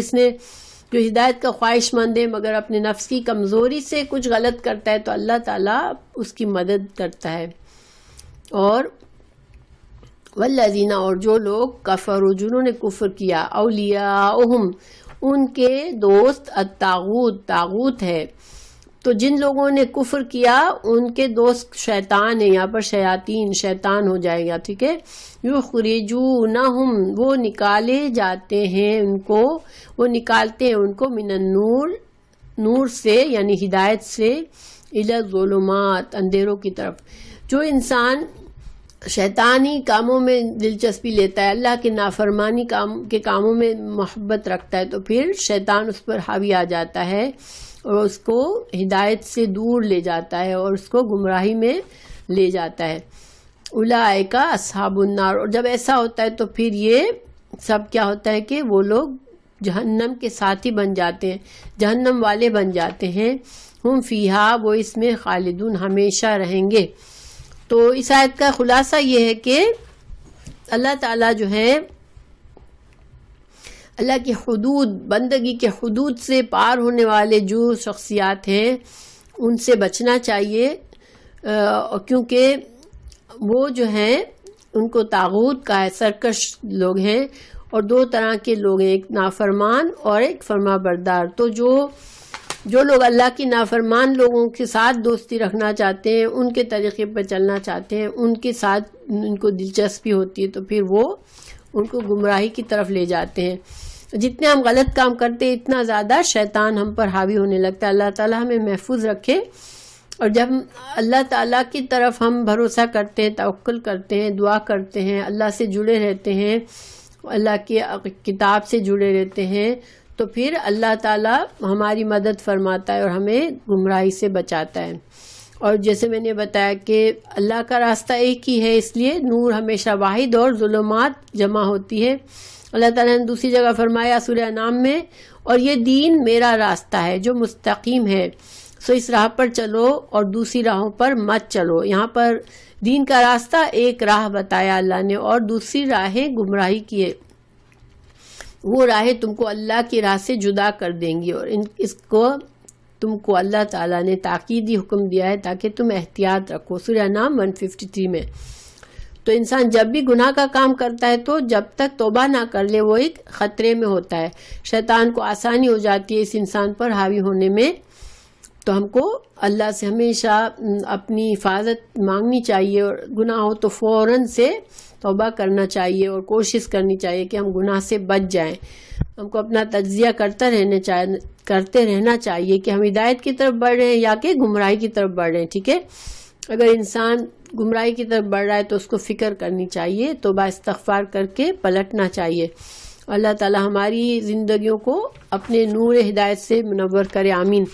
جو ہدایت کا خواہش مند ہے مگر اپنے نفس کی کمزوری سے کچھ غلط کرتا ہے تو اللہ تعالیٰ اس کی مدد کرتا ہے۔ اور والذین، اور جو لوگ کفروا، جنہوں نے کفر کیا، اولیاءہم ان کے دوست الطاغوت، طاغوت ہے، تو جن لوگوں نے کفر کیا ان کے دوست شیطان ہیں، یہاں پر شیاطین، شیطان ہو جائے گا، ٹھیک ہے۔ یخرجونہم وہ نکالے جاتے ہیں ان کو، وہ نکالتے ہیں ان کو من النور، نور سے یعنی ہدایت سے، الی الظلمات اندھیروں کی طرف۔ جو انسان شیطانی کاموں میں دلچسپی لیتا ہے، اللہ کے نافرمانی کے کاموں میں محبت رکھتا ہے، تو پھر شیطان اس پر حاوی آ جاتا ہے اور اس کو ہدایت سے دور لے جاتا ہے اور اس کو گمراہی میں لے جاتا ہے۔ اولئک اصحاب النار، اور جب ایسا ہوتا ہے تو پھر یہ سب کیا ہوتا ہے کہ وہ لوگ جہنم کے ساتھی بن جاتے ہیں، جہنم والے بن جاتے ہیں، ہم فیہا وہ اس میں خالدون ہمیشہ رہیں گے۔ تو اس آیت کا خلاصہ یہ ہے کہ اللہ تعالیٰ جو ہے اللہ کی حدود، بندگی کے حدود سے پار ہونے والے جو شخصیات ہیں ان سے بچنا چاہیے، کیونکہ وہ جو ہیں ان کو طاغوت کا ہے، سرکش لوگ ہیں، اور دو طرح کے لوگ ہیں، ایک نافرمان اور ایک فرما بردار۔ تو جو لوگ اللہ کی نافرمان لوگوں کے ساتھ دوستی رکھنا چاہتے ہیں، ان کے طریقے پر چلنا چاہتے ہیں، ان کے ساتھ ان کو دلچسپی ہوتی ہے، تو پھر وہ ان کو گمراہی کی طرف لے جاتے ہیں۔ جتنے ہم غلط کام کرتے ہیں اتنا زیادہ شیطان ہم پر حاوی ہونے لگتا ہے۔ اللہ تعالیٰ ہمیں محفوظ رکھے، اور جب اللہ تعالیٰ کی طرف ہم بھروسہ کرتے ہیں، توکل کرتے ہیں، دعا کرتے ہیں، اللہ سے جڑے رہتے ہیں، اللہ کی کتاب سے جڑے رہتے ہیں، تو پھر اللہ تعالیٰ ہماری مدد فرماتا ہے اور ہمیں گمراہی سے بچاتا ہے۔ اور جیسے میں نے بتایا کہ اللہ کا راستہ ایک ہی ہے، اس لیے نور ہمیشہ واحد اور ظلمات جمع ہوتی ہے۔ اللہ تعالیٰ نے دوسری جگہ فرمایا سورہ انعام میں، اور یہ دین میرا راستہ ہے جو مستقیم ہے، سو اس راہ پر چلو اور دوسری راہوں پر مت چلو۔ یہاں پر دین کا راستہ ایک راہ بتایا اللہ نے، اور دوسری راہیں گمراہی کی ہے، وہ راہیں تم کو اللہ کی راہ سے جدا کر دیں گی، اور اس کو تم کو اللہ تعالیٰ نے تاکیدی حکم دیا ہے تاکہ تم احتیاط رکھو، سورہ انعام 153 میں۔ تو انسان جب بھی گناہ کا کام کرتا ہے تو جب تک توبہ نہ کر لے وہ ایک خطرے میں ہوتا ہے، شیطان کو آسانی ہو جاتی ہے اس انسان پر حاوی ہونے میں. تو ہم کو اللہ سے ہمیشہ اپنی حفاظت مانگنی چاہیے، اور گناہ ہو تو فوراً سے توبہ کرنا چاہیے اور کوشش کرنی چاہیے کہ ہم گناہ سے بچ جائیں. ہم کو اپنا تجزیہ کرتے رہنا چاہیے کہ ہم ہدایت کی طرف بڑھ رہے ہیں یا کہ گمراہی کی طرف بڑھ رہے ہیں. ٹھیک ہے، اگر انسان گمراہی کی طرف بڑھ رہا ہے تو اس کو فکر کرنی چاہیے، توبہ استغفار کر کے پلٹنا چاہیے. اللہ تعالی ہماری زندگیوں کو اپنے نور ہدایت سے منور کرے، آمین.